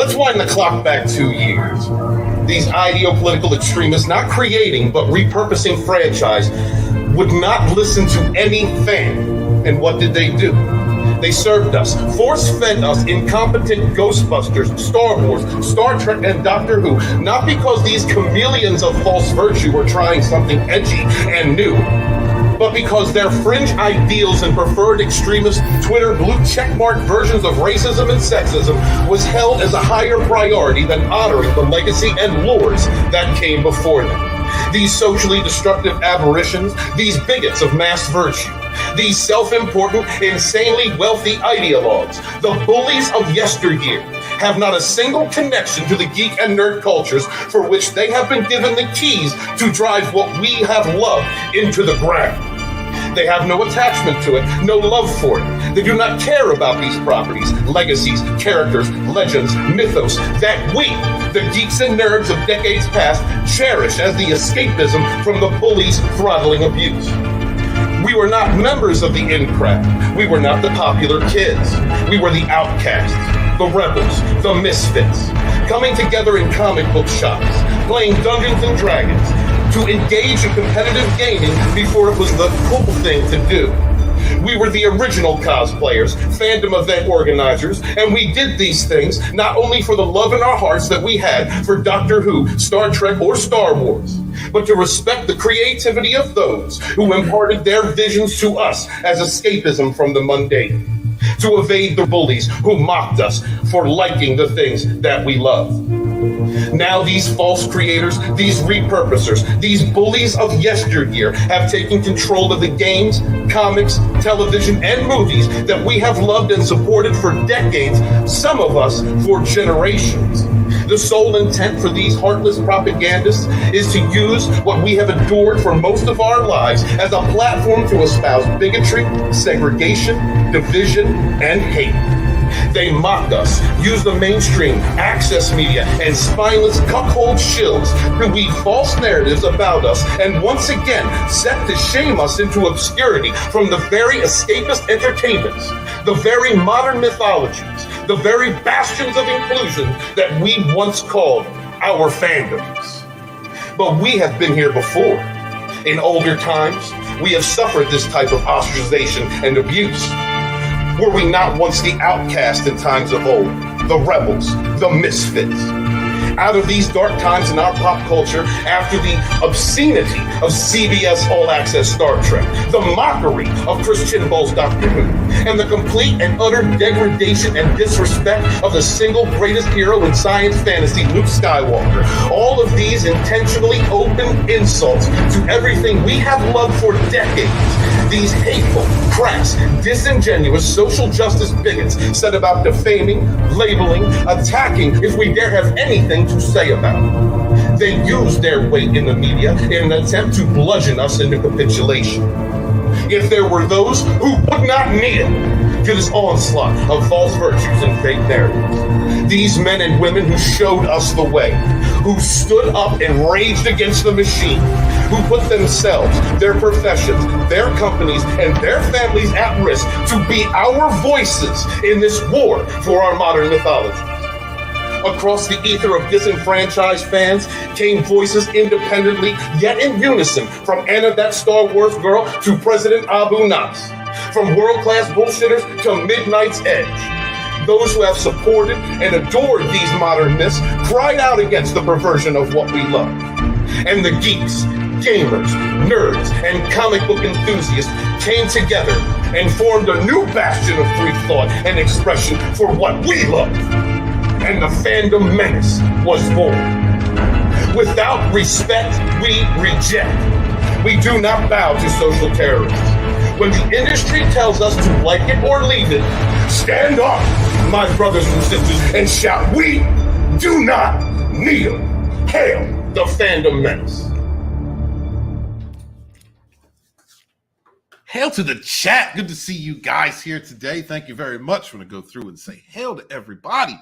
Let's wind the clock back 2 years. These ideo-political extremists, not creating but repurposing franchise, would not listen to any fan. And what did they do? They served us, force-fed us incompetent Ghostbusters, Star Wars, Star Trek, and Doctor Who, not because these chameleons of false virtue were trying something edgy and new, but because their fringe ideals and preferred extremist Twitter blue checkmark versions of racism and sexism was held as a higher priority than honoring the legacy and lores that came before them. These socially destructive aberrations, these bigots of mass virtue, these self-important, insanely wealthy ideologues, the bullies of yesteryear, have not a single connection to the geek and nerd cultures for which they have been given the keys to drive what we have loved into the ground. They have no attachment to it, no love for it. They do not care about these properties, legacies, characters, legends, mythos that we, the geeks and nerds of decades past, cherish as the escapism from the bullies' throttling abuse. We were not members of the in-crowd. We were not the popular kids. We were the outcasts, the rebels, the misfits, coming together in comic book shops, playing Dungeons and Dragons, to engage in competitive gaming before it was the cool thing to do. We were the original cosplayers, fandom event organizers, and we did these things not only for the love in our hearts that we had for Doctor Who, Star Trek, or Star Wars, but to respect the creativity of those who imparted their visions to us as escapism from the mundane, to evade the bullies who mocked us for liking the things that we love. Now these false creators, these repurposers, these bullies of yesteryear have taken control of the games, comics, television, and movies that we have loved and supported for decades, some of us for generations. The sole intent for these heartless propagandists is to use what we have adored for most of our lives as a platform to espouse bigotry, segregation, division, and hate. They mock us, use the mainstream, access media, and spineless cuckold shills to weave false narratives about us and once again set to shame us into obscurity from the very escapist entertainments, the very modern mythologies, the very bastions of inclusion that we once called our fandoms. But we have been here before. In older times, we have suffered this type of ostracization and abuse. Were we not once the outcast in times of old, the rebels, the misfits? Out of these dark times in our pop culture, after the obscenity of CBS All Access Star Trek, the mockery of Christian Bull's Doctor Who, and the complete and utter degradation and disrespect of the single greatest hero in science fantasy, Luke Skywalker, all of these intentionally open insults to everything we have loved for decades, these hateful, crass, disingenuous social justice bigots set about defaming, labeling, attacking if we dare have anything to say about it. They use their weight in the media in an attempt to bludgeon us into capitulation. If there were those who would not kneel to this onslaught of false virtues and fake narratives, these men and women who showed us the way, who stood up and raged against the machine, who put themselves, their professions, their companies, and their families at risk to be our voices in this war for our modern mythology. Across the ether of disenfranchised fans came voices independently, yet in unison, from Anna that Star Wars girl to President Abu Nas, from world-class bullshitters to Midnight's Edge. Those who have supported and adored these modern myths cried out against the perversion of what we love. And the geeks, gamers, nerds, and comic book enthusiasts came together and formed a new bastion of free thought and expression for what we love. And the fandom Menace was born. Without respect, we reject. We do not bow to social terrorists. When the industry tells us to like it or leave it, stand up, my brothers and sisters, and shout, we do not kneel. Hail the fandom Menace. Hail to the chat. Good to see you guys here today. Thank you very much. I'm going to go through and say hail to everybody.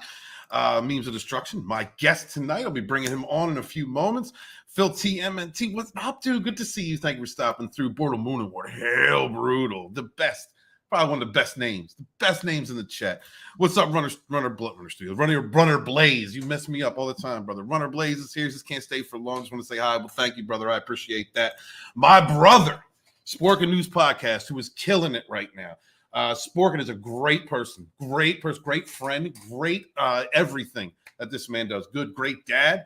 Memes of Destruction, my guest tonight. I'll be bringing him on in a few moments. Phil TMNT, what's up, dude? Good to see you. Thank you for stopping through. Bortle Moon Award, Hail Brutal, the best Probably one of the best names in the chat. What's up, Runner Studios? Runner Blaze. You mess me up all the time, brother. Runner Blaze is here. Just can't stay for long. Just want to say hi. Well, thank you, brother. I appreciate that. My brother, Sporking News Podcast, who is killing it right now. Sporking is a great person, great friend, great everything that this man does. Great dad.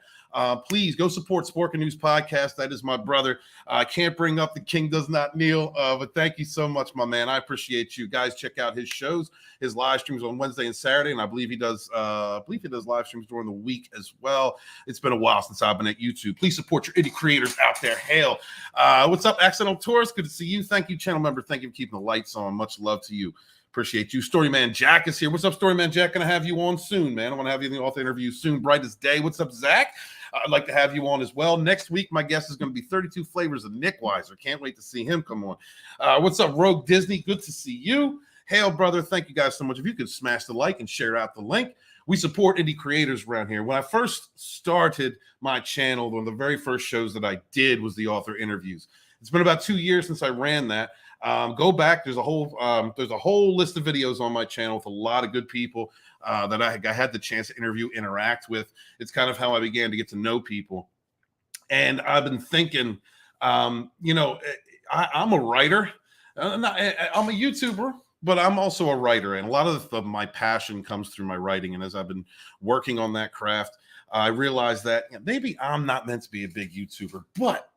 Please go support Sporking News Podcast. That is my brother. I can't bring up The King Does Not Kneel, but thank you so much, my man. I appreciate you guys. Check out his shows, his live streams on Wednesday and Saturday, and I believe he does live streams during the week as well. It's been a while since I've been at YouTube. Please support your indie creators out there. Hail. What's up, Accidental Tourist? Good to see you. Thank you, channel member. Thank you for keeping the lights on. Much love to you. Appreciate you. Storyman Jack is here. What's up, Storyman Jack? Gonna have you on soon, man. I want to have you in the author interview soon. Bright as day. What's up, Zach? I'd like to have you on as well. Next week, my guest is going to be 32 Flavors of Nick Weiser. Can't wait to see him come on. What's up, Rogue Disney? Good to see you. Hail, brother. Thank you guys so much. If you could smash the like and share out the link. We support indie creators around here. When I first started my channel, one of the very first shows that I did was the author interviews. It's been about 2 years since I ran that. Go back. There's a whole list of videos on my channel with a lot of good people that I had the chance to interview, interact with. It's kind of how I began to get to know people. And I've been thinking, I'm a writer. I'm a YouTuber, but I'm also a writer. And a lot of my passion comes through my writing. And as I've been working on that craft, I realized that maybe I'm not meant to be a big YouTuber, but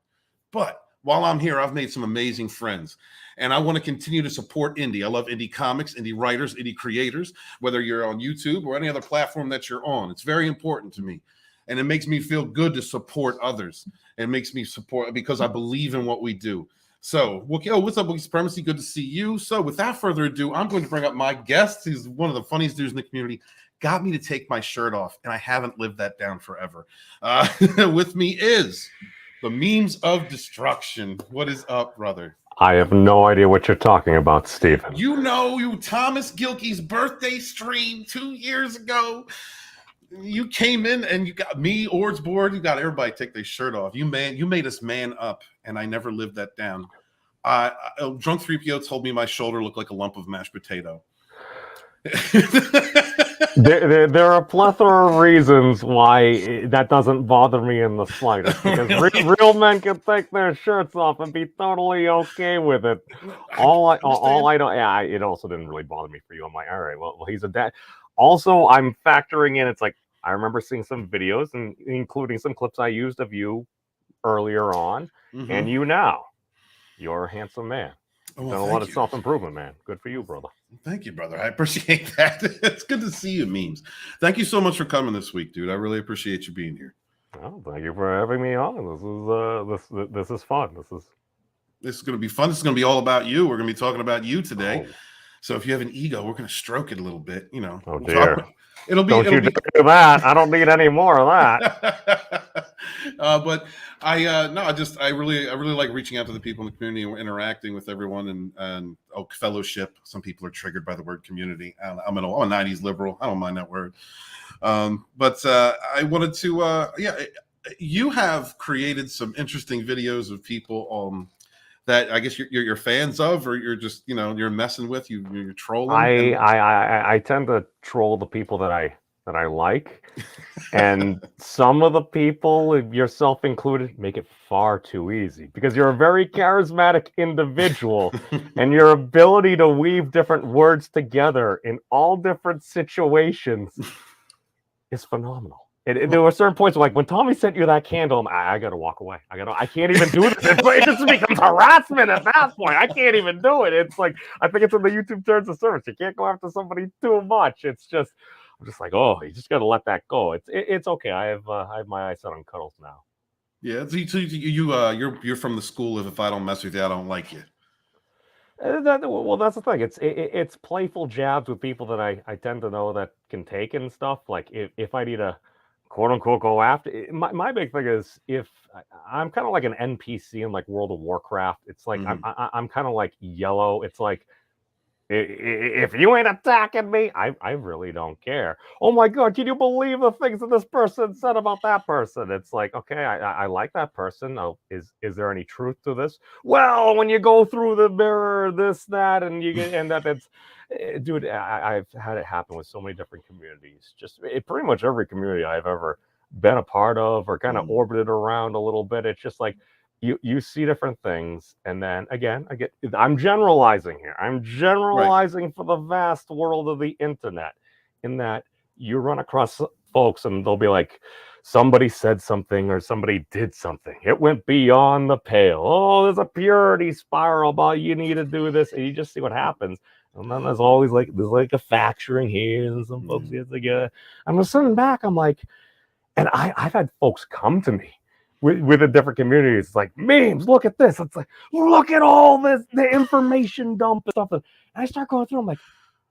while I'm here, I've made some amazing friends, and I want to continue to support indie. I love indie comics, indie writers, indie creators, whether you're on YouTube or any other platform that you're on. It's very important to me, and it makes me feel good to support others. It makes me support because I believe in what we do. So, what's up, Wookie Supremacy? Good to see you. So, without further ado, I'm going to bring up my guest. He's one of the funniest dudes in the community. Got me to take my shirt off, and I haven't lived that down forever. With me is the Memes of Destruction. What is up, brother? I have no idea what you're talking about, Stephen. You Thomas Gilkey's birthday stream 2 years ago. You came in and you got me, Ord's board. You got everybody take their shirt off. You made us man up, and I never lived that down. Drunk 3PO told me my shoulder looked like a lump of mashed potato. There are a plethora of reasons why that doesn't bother me in the slightest. Because real men can take their shirts off and be totally okay with it. It also didn't really bother me for you. I'm like, all right, well, he's a dad. Also, I'm factoring in. It's like I remember seeing some videos and including some clips I used of you earlier on, and you now. You're a handsome man. Done a lot of self-improvement, man. Good for you, brother. Thank you, brother. I appreciate that. It's good to see you, Memes. Thank you so much for coming this week, dude. I really appreciate you being here. Oh, thank you for having me on. This is fun. This is going to be fun. This is going to be all about you. We're going to be talking about you today. Oh. So if you have an ego, we're going to stroke it a little bit. Oh dear. Don't you do that. I don't need any more of that. But I really like reaching out to the people in the community and interacting with everyone and fellowship. Some people are triggered by the word community. I'm a 90s liberal. I don't mind that word. But I wanted to, you have created some interesting videos of people that I guess you're fans of, or you're just you're messing with, you're trolling. I tend to troll the people that I like, and some of the people, yourself included, make it far too easy because you're a very charismatic individual, and your ability to weave different words together in all different situations is phenomenal. There were certain points like when Tommy sent you that candle, I got to walk away. I can't even do this. It just becomes harassment at that point. I can't even do it. It's like, I think it's in the YouTube terms of service. You can't go after somebody too much. I'm just like, oh, you just got to let that go. It's okay. I have my eyes set on cuddles now. Yeah. So you're from the school of if I don't mess with you, I don't like you. Well, that's the thing. It's playful jabs with people that I tend to know that can take and stuff. Like if I need a quote unquote go after my big thing is if I'm kind of like an NPC in like World of Warcraft. It's like I'm kind of like yellow. It's like If you ain't attacking me, I really don't care. Oh my God, can you believe the things that this person said about that person? It's like, okay, I like that person. Oh, is there any truth to this? Well, when you go through the mirror, this, that, and you get, and that, it's, dude, I've had it happen with so many different communities. Just pretty much every community I've ever been a part of or kind of orbited around a little bit. It's just like, you see different things, and then again, I'm generalizing here. I'm generalizing for the vast world of the internet, in that you run across folks and they'll be like, somebody said something or somebody did something. It went beyond the pale. Oh, there's a purity spiral about you need to do this, and you just see what happens. And then there's always like a factoring here, and some folks here together. I'm just sitting back. I'm like, and I've had folks come to me with a different communities. It's like, memes, look at this. It's like, look at all this, the information dump and stuff. And I start going through. I'm like,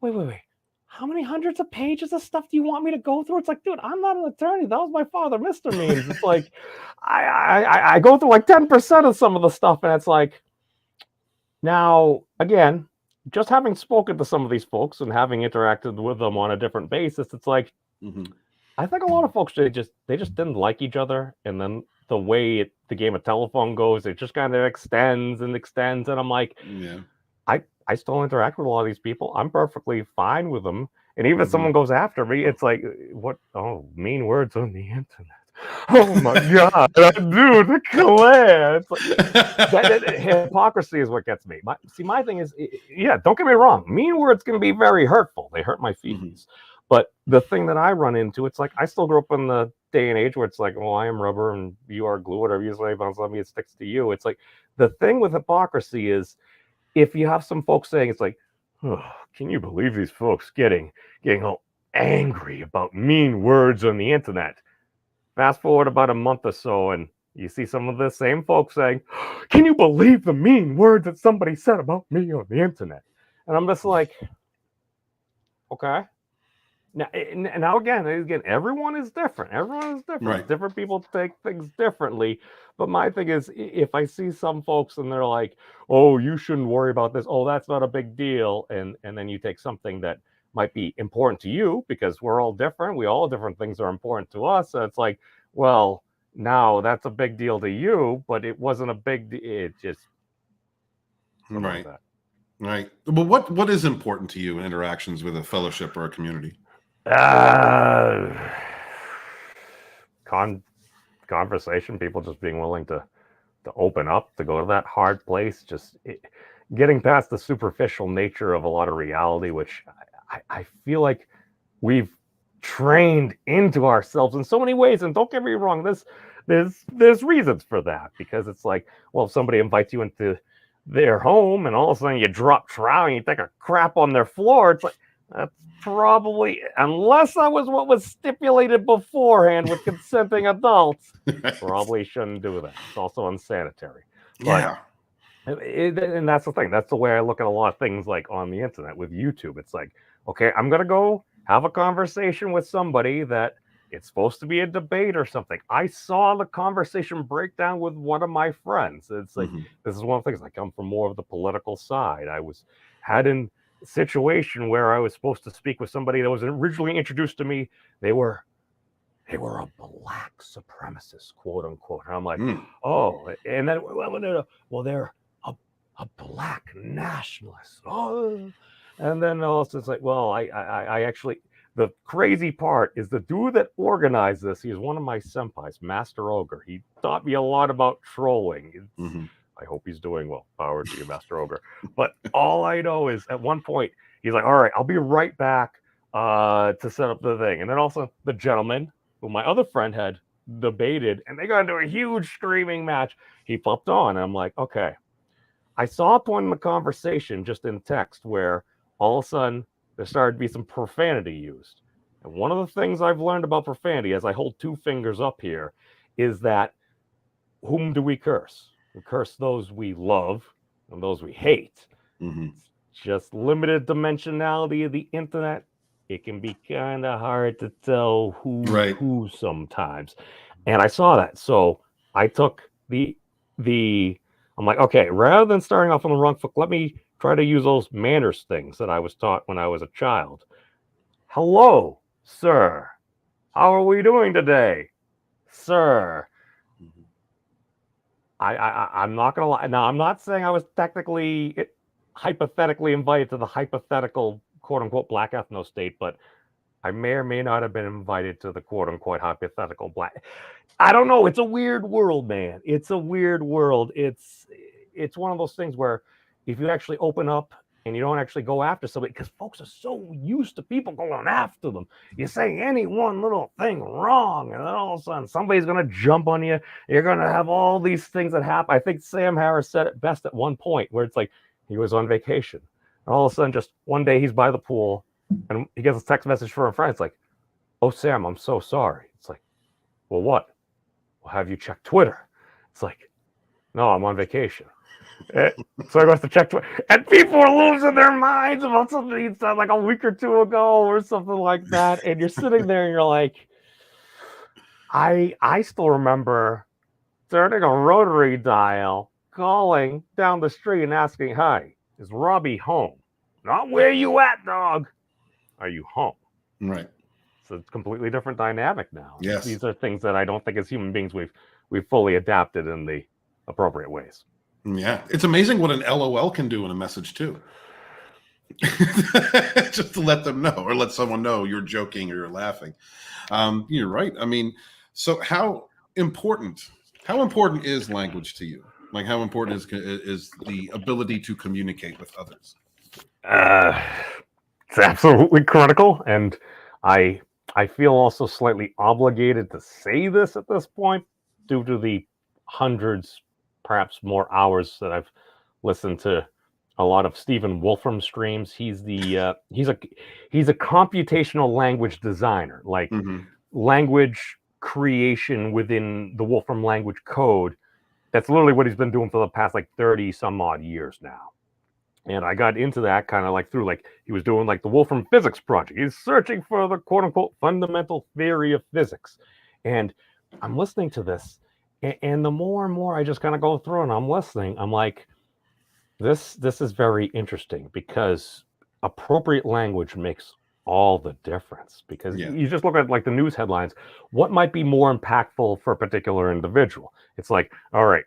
wait. How many hundreds of pages of stuff do you want me to go through? It's like, dude, I'm not an attorney. That was my father, Mr. Memes. It's like, I go through like 10% of some of the stuff. And it's like, now, again, just having spoken to some of these folks and having interacted with them on a different basis, it's like, I think a lot of folks, they just didn't like each other. And then the way the game of telephone goes, it just kind of extends. And I'm like, I still interact with a lot of these people. I'm perfectly fine with them. And even if someone goes after me, it's like, what? Oh, mean words on the internet. Oh my God, dude, the clan. It's like, that hypocrisy is what gets me. My thing is, don't get me wrong. Mean words can be very hurtful. They hurt my feelings. But the thing that I run into, it's like, I still grew up in the day and age where it's like, well, I am rubber and you are glue, whatever you say, bounce on me, it sticks to you. It's like, the thing with hypocrisy is, if you have some folks saying, it's like, oh, can you believe these folks getting all angry about mean words on the internet? Fast forward about a month or so, and you see some of the same folks saying, can you believe the mean words that somebody said about me on the internet? And I'm just like, okay. Now again, everyone is different. Right. Different people take things differently. But my thing is, if I see some folks and they're like, oh, you shouldn't worry about this. Oh, that's not a big deal. And then you take something that might be important to you, because we're all different. We all different things are important to us. So it's like, well, now that's a big deal to you, but it wasn't a big deal. It just right. Like right. Well, what is important to you in interactions with a fellowship or a community? Conversation, people just being willing to open up, to go to that hard place, getting past the superficial nature of a lot of reality, which I feel like we've trained into ourselves in so many ways. And don't get me wrong, there's reasons for that, because it's like, well, if somebody invites you into their home and all of a sudden you drop trow and you take a crap on their floor, it's like, that's probably, unless that was what was stipulated beforehand with consenting adults, probably shouldn't do that. It's also unsanitary. Yeah. And that's the thing. That's the way I look at a lot of things, like on the internet with YouTube. It's like, okay, I'm going to go have a conversation with somebody that it's supposed to be a debate or something. I saw the conversation break down with one of my friends. It's like, this is one of the things. I come from more of the political side. I had in situation where I was supposed to speak with somebody that was originally introduced to me. They were a black supremacist, quote unquote. And I'm like, oh, and then well, they're a black nationalist. Oh, and then also it's like, well, I actually, the crazy part is the dude that organized this. He was one of my senpais, Master Ogre. He taught me a lot about trolling. I hope he's doing well. Power to you, Master Ogre. But all I know is at one point, he's like, all right, I'll be right back to set up the thing. And then also the gentleman who my other friend had debated, and they got into a huge screaming match. He popped on, and I'm like, okay. I saw a point in the conversation just in text where all of a sudden there started to be some profanity used. And one of the things I've learned about profanity, as I hold two fingers up here, is that whom do we curse? We curse those we love and those we hate. Just limited dimensionality of the internet. It can be kind of hard to tell who sometimes. And I saw that. So I took I'm like, okay, rather than starting off on the wrong foot, let me try to use those manners things that I was taught when I was a child. Hello, sir. How are we doing today, sir? I'm not gonna lie. Now, I'm not saying I was hypothetically invited to the hypothetical quote unquote black ethno state, but I may or may not have been invited to the quote unquote hypothetical black. I don't know. It's a weird world, man. It's a weird world. It's one of those things where if you actually open up and you don't actually go after somebody, because folks are so used to people going after them. You say any one little thing wrong, and then all of a sudden somebody's going to jump on you. You're going to have all these things that happen. I think Sam Harris said it best at one point where it's like he was on vacation. And all of a sudden, just one day he's by the pool and he gets a text message from a friend. It's like, oh, Sam, I'm so sorry. It's like, well, what? Well, have you checked Twitter? It's like, no, I'm on vacation. So I goes to check Twitter. And people are losing their minds about something he said like a week or two ago or something like that. And you're sitting there and you're like, I still remember turning a rotary dial, calling down the street and asking, hi, is Robbie home? Not where you at, dog. Are you home? Right. So it's a completely different dynamic now. Yes. These are things that I don't think as human beings we've fully adapted in the appropriate ways. Yeah. It's amazing what an LOL can do in a message too. Just to let them know or let someone know you're joking or you're laughing. You're right. I mean, so how important is language to you? Like how important is the ability to communicate with others? It's absolutely critical, and I feel also slightly obligated to say this at this point due to the hundreds, perhaps more hours that I've listened to a lot of Stephen Wolfram streams. He's a computational language designer, like language creation within the Wolfram language code. That's literally what he's been doing for the past like 30 some odd years now. And I got into that kind of like through like he was doing like the Wolfram Physics Project. He's searching for the quote unquote fundamental theory of physics. And I'm listening to this, and the more and more I just kind of go through and I'm listening, I'm like, this is very interesting because appropriate language makes all the difference. Because you just look at like the news headlines, what might be more impactful for a particular individual? It's like, all right,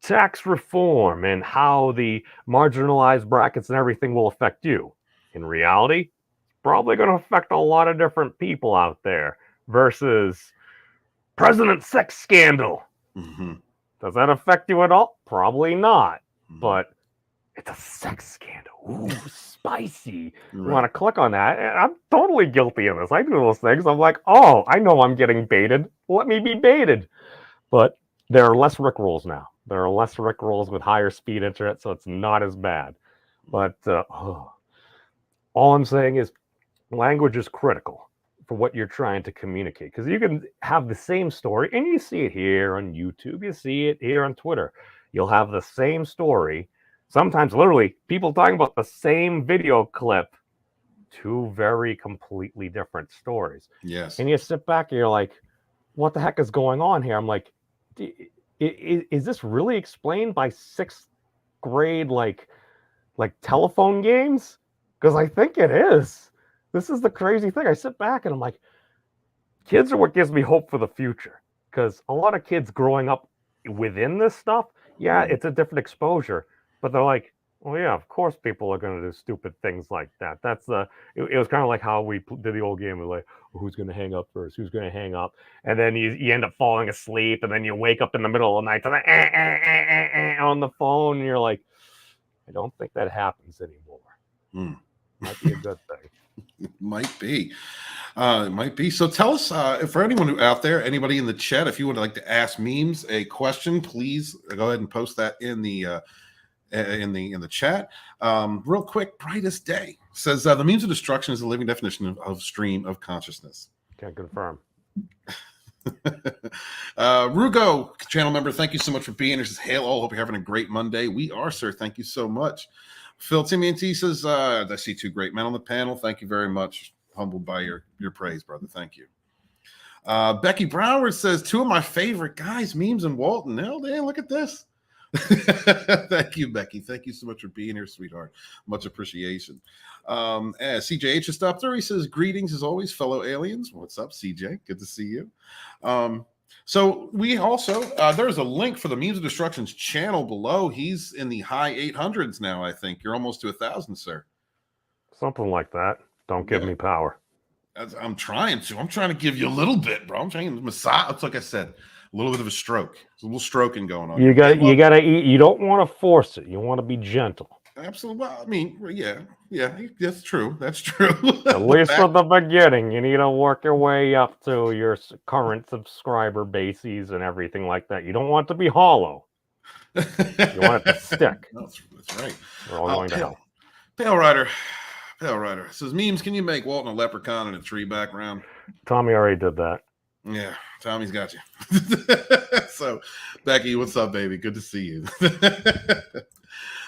tax reform and how the marginalized brackets and everything will affect you. In reality, it's probably going to affect a lot of different people out there versus president sex scandal. Does that affect you at all? Probably not. But it's a sex scandal. Ooh, spicy. You want to click on that? And I'm totally guilty of this. I do those things. I'm like, oh, I know I'm getting baited. Let me be baited. But there are less rickrolls now. There are less rickrolls with higher speed internet, so it's not as bad. But all I'm saying is language is critical for what you're trying to communicate. Because you can have the same story, and you see it here on YouTube, you see it here on Twitter. You'll have the same story. Sometimes literally people talking about the same video clip, two very completely different stories. Yes. And you sit back and you're like, what the heck is going on here? I'm like, is this really explained by sixth grade like telephone games? Because I think it is. This is the crazy thing. I sit back and I'm like, kids are what gives me hope for the future. Because a lot of kids growing up within this stuff, it's a different exposure. But they're like, well, yeah, of course people are going to do stupid things like that. That's it was kind of like how we did the old game of like, well, who's going to hang up first? Who's going to hang up? And then you end up falling asleep, and then you wake up in the middle of the night to the on the phone, and you're like, I don't think that happens anymore. Might be a good thing. It might be. It might be. So tell us, for anyone who out there, anybody in the chat, if you would like to ask Memes a question, please go ahead and post that in the chat. Real quick, Brightest Day says the Memes of Destruction is a living definition of stream of consciousness. Can confirm. Rugo, channel member, thank you so much for being here. Says, hail all, hope you're having a great Monday. We are, sir. Thank you so much. Phil TMNT says, I see two great men on the panel. Thank you very much. Humbled by your praise, brother. Thank you. Becky Brower says, two of my favorite guys, Memes and Walton. Hell, damn, look at this. Thank you, Becky. Thank you so much for being here, sweetheart. Much appreciation. And CJH has stopped through. He says, greetings as always, fellow aliens. What's up, CJ? Good to see you. So we also, there's a link for the Memes of Destruction's channel below. He's in the high 800s now, I think. You're almost to 1,000, sir. Something like that. Don't give me power. I'm trying to give you a little bit, bro. I'm trying to massage. It's like I said, a little bit of a stroke. There's a little stroking going on. You gotta eat. You don't want to force it. You want to be gentle. Absolutely. Well, I mean, yeah, that's true. That's true. At least at the beginning, you need to work your way up to your current subscriber bases and everything like that. You don't want it to be hollow. You want it to stick. That's right. We're all going to hell. Pale Rider says, memes, can you make Walton a leprechaun in a tree background? Tommy already did that. Yeah, Tommy's got you. So, Becky, what's up, baby? Good to see you.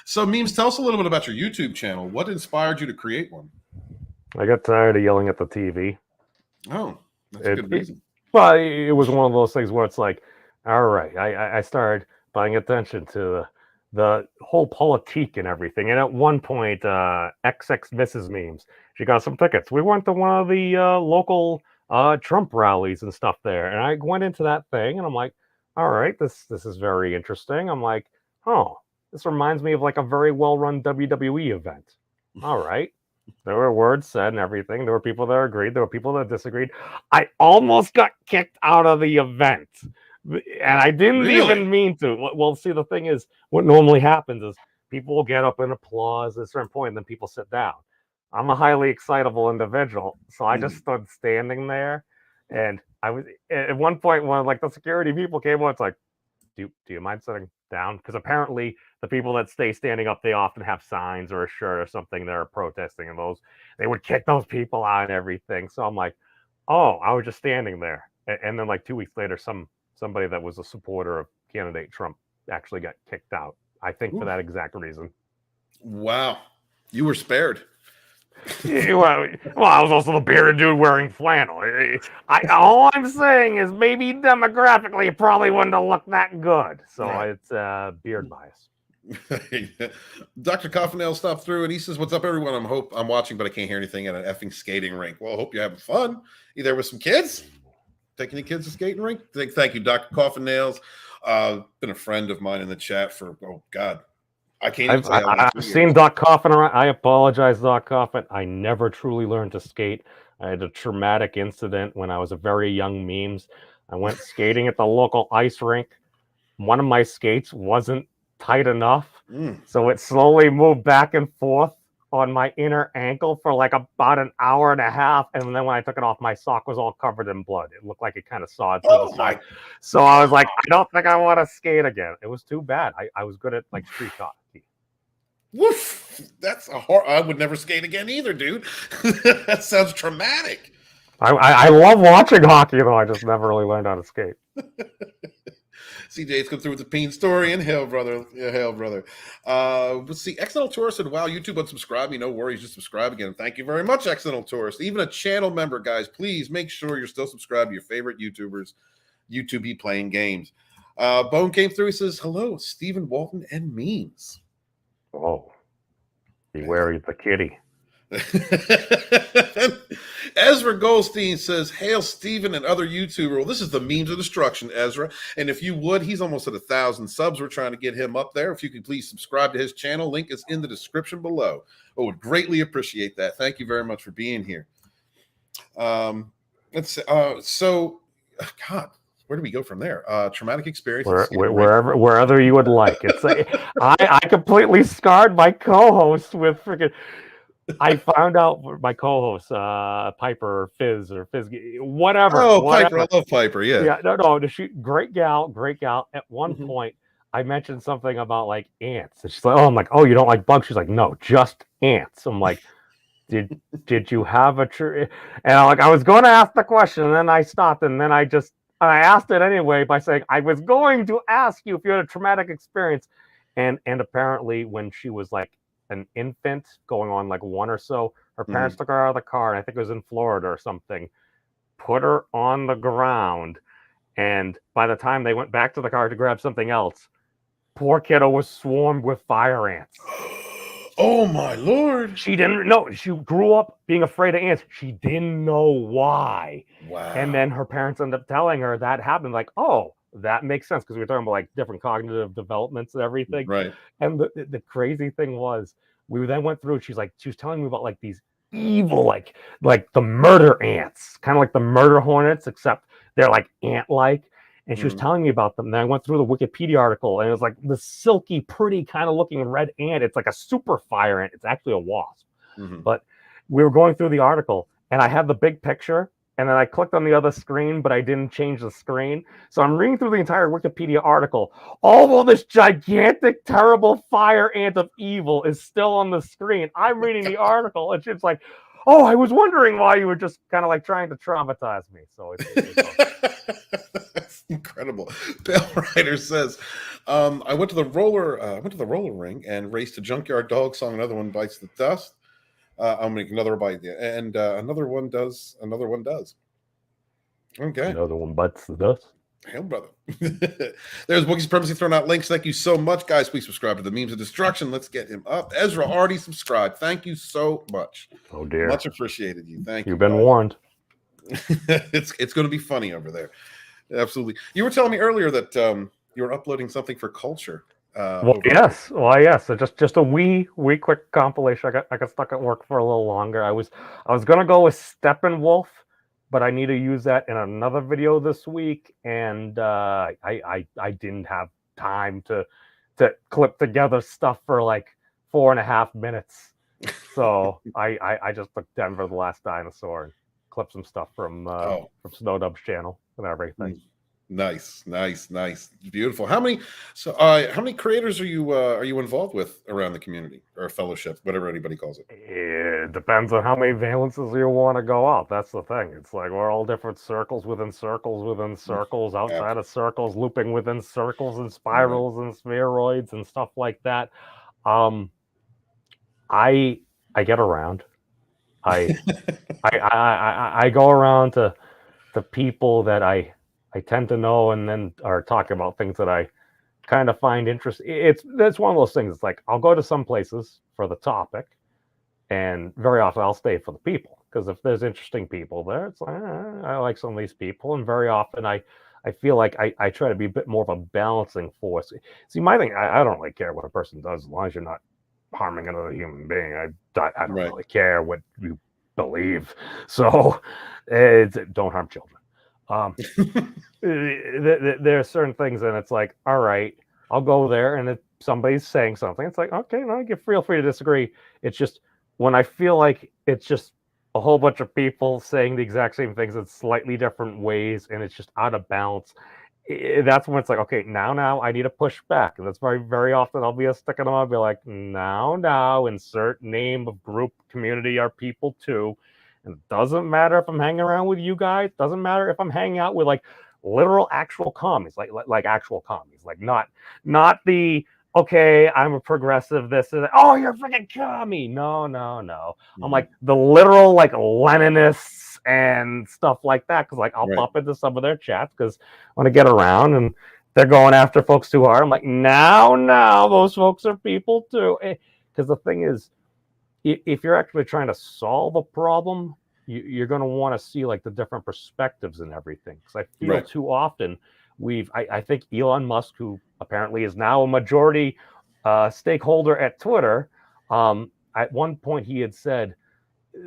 So, memes, tell us a little bit about your YouTube channel. What inspired you to create one? I got tired of yelling at the TV. Oh, that's a good reason. Well, it was one of those things where it's like, all right, I started paying attention to the whole politique and everything. And at one point, XX Mrs. Memes, she got some tickets. We went to one of the local Trump rallies and stuff there. And I went into that thing and I'm like, all right, this is very interesting. I'm like, oh, this reminds me of like a very well-run WWE event. All right. There were words said and everything. There were people that agreed. There were people that disagreed. I almost got kicked out of the event. And I didn't even mean to. Well, see, the thing is, what normally happens is people will get up and applause at a certain point, and then people sit down. I'm a highly excitable individual, so I just stood standing there. And I was at one point when like the security people came on, it's like, do you mind sitting down? Because apparently the people that stay standing up, they often have signs or a shirt or something they're protesting, and they would kick those people out and everything. So I'm like, oh, I was just standing there. And then like 2 weeks later, somebody that was a supporter of candidate Trump actually got kicked out. I think for that exact reason. Wow, you were spared. Well, I was also the bearded dude wearing flannel. All I'm saying is maybe demographically it probably wouldn't have looked that good. So It's beard bias. Dr. Coffinale stopped through and he says, what's up, everyone? I'm watching, but I can't hear anything at an effing skating rink. Well, I hope you're having fun. You there with some kids? Taking the kids to skating rink? Thank you, Dr. Coffinales. Been a friend of mine in the chat for, oh, God. I can't even say I've seen Doc Coffin around. I apologize, Doc Coffin. I never truly learned to skate. I had a traumatic incident when I was a very young memes. I went skating at the local ice rink. One of my skates wasn't tight enough, so it slowly moved back and forth on my inner ankle for like about an hour and a half, and then when I took it off, my sock was all covered in blood. It looked like it kind of sawed through the side. So I was like, I don't think I want to skate again. It was too bad. I was good at like street hockey. Woof! That's I would never skate again either, dude. That sounds traumatic. I love watching hockey, though. I just never really learned how to skate. CJ's come through with the peen story and hell, brother. Yeah, hell, brother. Let's see. Accidental Tourist said, wow, YouTube unsubscribe me. No worries, just subscribe again. Thank you very much, Accidental Tourist. Even a channel member, guys, please make sure you're still subscribed to your favorite YouTubers. YouTube be playing games. Bone came through. He says, hello, Stephen, Walton, and memes. Oh, beware of the kitty. Ezra Goldstein says, hail Steven and other YouTuber. Well, this is the Memes of Destruction, Ezra. And if you would, he's almost at 1,000 subs. We're trying to get him up there. If you could please subscribe to his channel, link is in the description below. I would greatly appreciate that. Thank you very much for being here. Let's see. God, where do we go from there? Traumatic experience. Wherever you would like. It's I completely scarred my co-host with freaking. I found out my co-host, Piper, Fizz, or Fizz, whatever. Oh, whatever. Piper, I love Piper. Yeah. No. Great gal. At one point, I mentioned something about like ants, and she's like, "Oh, I'm like, oh, you don't like bugs?" She's like, "No, just ants." I'm like, "Did you have a tree?" And I was going to ask the question, and then I stopped, and then I asked it anyway by saying I was going to ask you if you had a traumatic experience, and apparently when she was like an infant going on like one or so, her parents took her out of the car, and I think it was in Florida or something, put her on the ground, and by the time they went back to the car to grab something else, poor kiddo was swarmed with fire ants. Oh my Lord. She didn't know. She grew up being afraid of ants. She didn't know why. Wow. And then her parents ended up telling her that happened. Like, oh, that makes sense, because we were talking about like different cognitive developments and everything. Right. And the crazy thing was, we then went through. She was telling me about like these evil, like the murder ants, kind of like the murder hornets, except they're like ant-like. And she was telling me about them. And I went through the Wikipedia article, and it was like the silky, pretty kind of looking red ant. It's like a super fire ant. It's actually a wasp. But we were going through the article, and I had the big picture, and then I clicked on the other screen, but I didn't change the screen. So I'm reading through the entire Wikipedia article. Although this gigantic, terrible fire ant of evil is still on the screen, I'm reading the article, and she's like, oh, I was wondering why you were just kind of like trying to traumatize me. So That's incredible. Pale Rider says, I went to the roller ring and raced a junkyard dog song. Another one bites the dust. I'll make another bite, and another one does. Okay. Another one bites the dust. Hell, brother. There's Boogie Supremacy throwing out links. Thank you so much, guys. Please subscribe to the Memes of Destruction. Let's get him up. Ezra already subscribed. Thank you so much. Oh dear. Much appreciated. Thank you. You've been warned. It's going to be funny over there. Absolutely. You were telling me earlier that you were uploading something for culture. Yes. So just a wee quick compilation. I got stuck at work for a little longer. I was gonna go with Steppenwolf, but I need to use that in another video this week, and I didn't have time to clip together stuff for like 4.5 minutes. So I just took Denver the Last Dinosaur and clipped some stuff from Snowdub's channel and everything. Nice, beautiful. How many creators are you involved with around the community, or a fellowship, whatever anybody calls it? It depends on how many valences you want to go out. That's the thing. It's like we're all different circles within circles within circles, outside of circles, looping within circles and spirals and spheroids and stuff like that. I get around. I go around to people that I tend to know, and then are talking about things that I kind of find interesting. That's one of those things. It's like I'll go to some places for the topic, and very often I'll stay for the people, because if there's interesting people there, it's like I like some of these people, and very often I feel like I try to be a bit more of a balancing force. See, my thing, I don't really care what a person does as long as you're not harming another human being. I don't really care what you believe. So don't harm children. There are certain things, and it's like, all right, I'll go there, and if somebody's saying something, it's like, okay, no, feel free to disagree. It's just when I feel like it's just a whole bunch of people saying the exact same things in slightly different ways, and it's just out of balance, that's when it's like, okay, now I need to push back. And that's very often I'll be sticking them. I'll be like, now insert name of group, community, or people too. And it doesn't matter if I'm hanging around with you guys. Doesn't matter if I'm hanging out with like literal actual commies, like actual commies, like not the, okay, I'm a progressive, this and that. Oh, you're a freaking commie. No. I'm like the literal like Leninists and stuff like that, because like I'll pop into some of their chats because I want to get around, and they're going after folks too hard. I'm like, now those folks are people too. Because the thing is, if you're actually trying to solve a problem, you're going to want to see like the different perspectives and everything. Because I feel too often I think Elon Musk, who apparently is now a majority stakeholder at Twitter, at one point he had said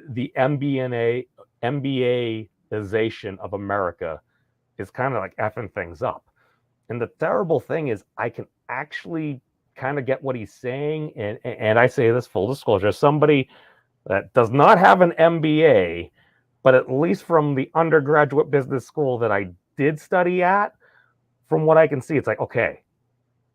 the MBAization of America is kind of like effing things up. And the terrible thing is, I can actually kind of get what he's saying, and I say this full disclosure, somebody that does not have an MBA, but at least from the undergraduate business school that I did study at, from what I can see, it's like, okay,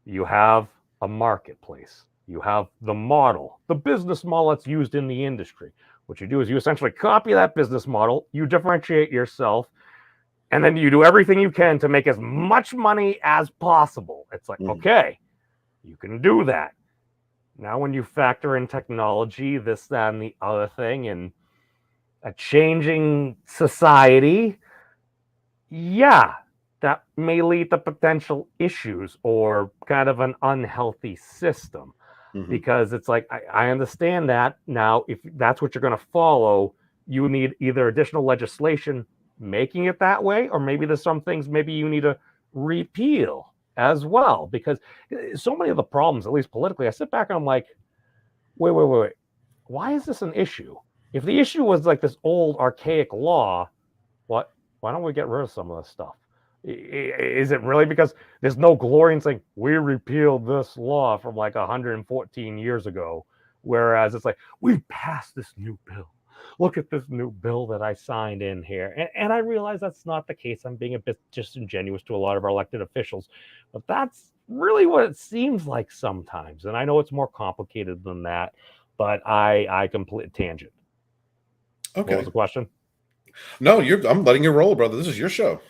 you have a marketplace, you have the model, the business model that's used in the industry. What you do is you essentially copy that business model, you differentiate yourself, and then you do everything you can to make as much money as possible. It's like, okay, you can do that. Now, when you factor in technology, this, that, and the other thing, and a changing society, that may lead to potential issues or kind of an unhealthy system. Because it's like, I understand that. Now, if that's what you're going to follow, you need either additional legislation making it that way, or maybe there's some things maybe you need to repeal as well. Because so many of the problems, at least politically, I sit back and I'm like, wait. Why is this an issue? If the issue was like this old archaic law, why don't we get rid of some of this stuff? Is it really because there's no glory in saying we repealed this law from like 114 years ago, whereas it's like we passed this new bill? Look at this new bill that I signed in here. And I realize that's not the case. I'm being a bit disingenuous to a lot of our elected officials, but that's really what it seems like sometimes. And I know it's more complicated than that, but I complete tangent. Okay. What was the question? No, I'm letting you roll, brother. This is your show.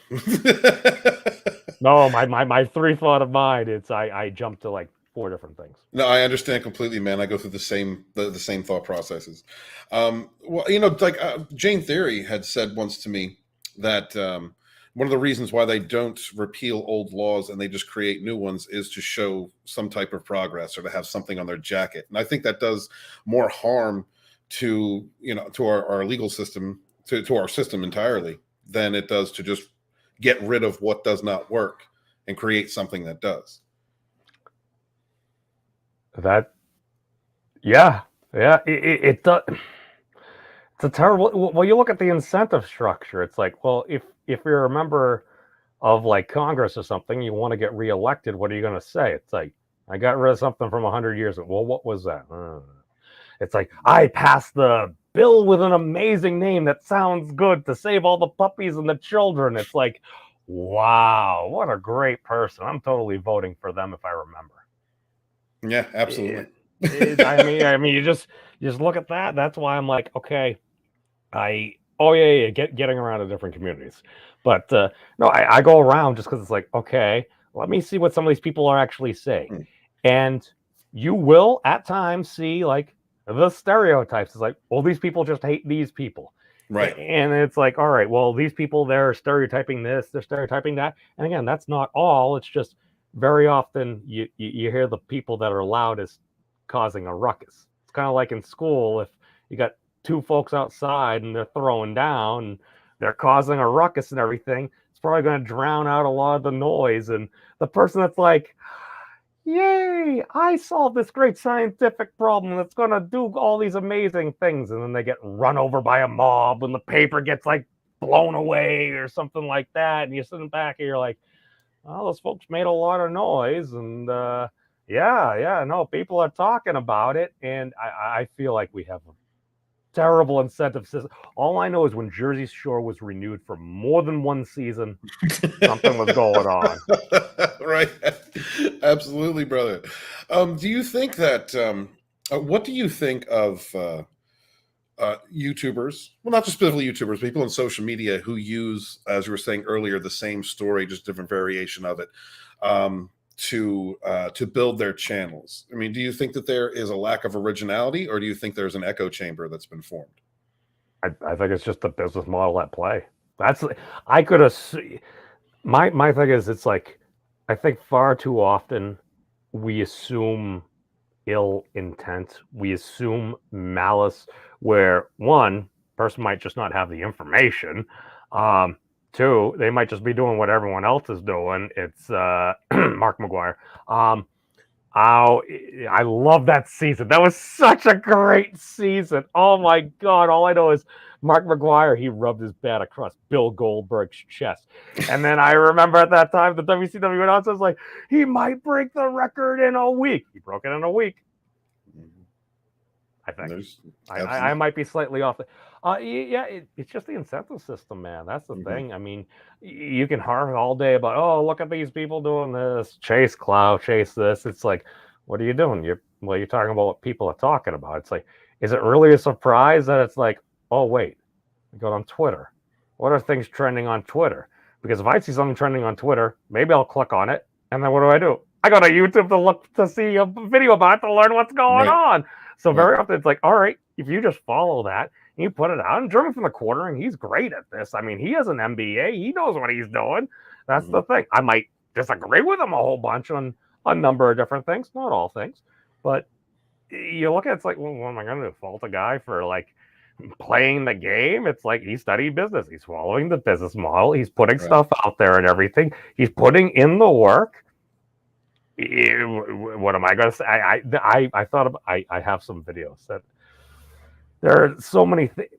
No, my three thought of mine, it's I jumped to like 4 different things. No, I understand completely, man. I go through the same thought processes. Well, like Jane Theory had said once to me that one of the reasons why they don't repeal old laws and they just create new ones is to show some type of progress or to have something on their jacket. And I think that does more harm to our legal system, to our system entirely, than it does to just get rid of what does not work and create something that does. It does. It's a terrible. Well, you look at the incentive structure. It's like, well, if you're a member of like Congress or something, you want to get reelected, what are you going to say? It's like, I got rid of something from 100 years ago. Well, what was that? It's like, I passed the bill with an amazing name that sounds good to save all the puppies and the children. It's like, wow, what a great person. I'm totally voting for them if I remember. Yeah, absolutely. I mean, you just look at that. That's why I'm like, okay, getting around to different communities. But no, I go around just because it's like, okay, let me see what some of these people are actually saying. And you will at times see like the stereotypes. It's like, well, these people just hate these people. Right. And it's like, all right, well, these people, they're stereotyping this, they're stereotyping that. And again, that's not all. It's just very often you hear the people that are loudest causing a ruckus. It's kind of like in school, if you got 2 folks outside and they're throwing down and they're causing a ruckus and everything, it's probably going to drown out a lot of the noise. And the person that's like, yay, I solved this great scientific problem that's going to do all these amazing things. And then they get run over by a mob and the paper gets like blown away or something like that. And you're sitting back and you're like, well, those folks made a lot of noise. And no, people are talking about it. And I feel like we have a terrible incentive system. All I know is when Jersey Shore was renewed for more than 1 season, something was going on. Right. Absolutely, brother. Do you think that, what do you think of YouTubers, well, not just specifically YouTubers, people on social media who use, as you were saying earlier, the same story, just different variation of it, to build their channels? I mean, do you think that there is a lack of originality, or do you think there's an echo chamber that's been formed? I think it's just the business model at play. I could assume. My thing is, it's like, I think far too often we assume ill intent. We assume malice, where one person might just not have the information. 2, they might just be doing what everyone else is doing. It's Mark McGuire. I love that season. That was such a great season. Oh my God. All I know is Mark McGuire, he rubbed his bat across Bill Goldberg's chest. And then I remember at that time, the WCW announcer was like, he might break the record in a week. He broke it in a week. I think. I might be slightly off. It's just the incentive system, man. That's the thing. I mean, you can harp all day about, oh, look at these people doing this, chase clout, chase this. It's like, what are you doing? You're talking about what people are talking about. It's like, is it really a surprise that it's like, oh, wait, I go on Twitter. What are things trending on Twitter? Because if I see something trending on Twitter, maybe I'll click on it. And then what do? I go to YouTube to look to see a video about it to learn what's going on. So very often it's like, all right, if you just follow that, and you put it out, and German from the quartering, he's great at this. I mean, he has an MBA. He knows what he's doing. That's the thing. I might disagree with him a whole bunch on a number of different things, not all things, but you look at it's like, well, what am I going to do? Fault a guy for like playing the game? It's like he studied business. He's following the business model. He's putting stuff out there and everything. He's putting in the work. What am I going to say? I thought about, I have some videos that there are so many things.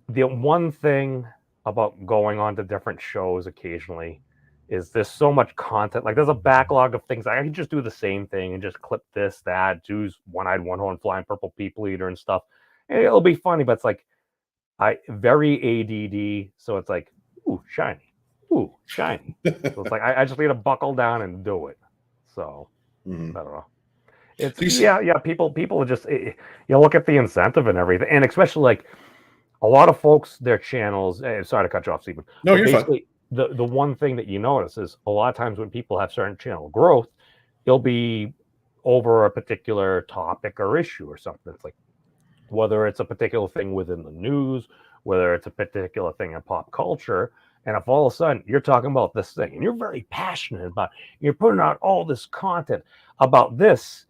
The one thing about going on to different shows occasionally is there's so much content. Like there's a backlog of things. I can just do the same thing and just clip this, that, choose one-eyed, one-horn, flying purple people eater and stuff. And it'll be funny, but it's like I very ADD. So it's like, ooh, shiny. Ooh, shiny. So it's like I just need to buckle down and do it. So I don't know. It's people are just you look at the incentive and everything, and especially like a lot of folks, their channels. Sorry to cut you off, Stephen. No, you're fine. The one thing that you notice is a lot of times when people have certain channel growth, it'll be over a particular topic or issue or something. It's like whether it's a particular thing within the news, whether it's a particular thing in pop culture. And if all of a sudden you're talking about this thing and you're very passionate about it, you're putting out all this content about this,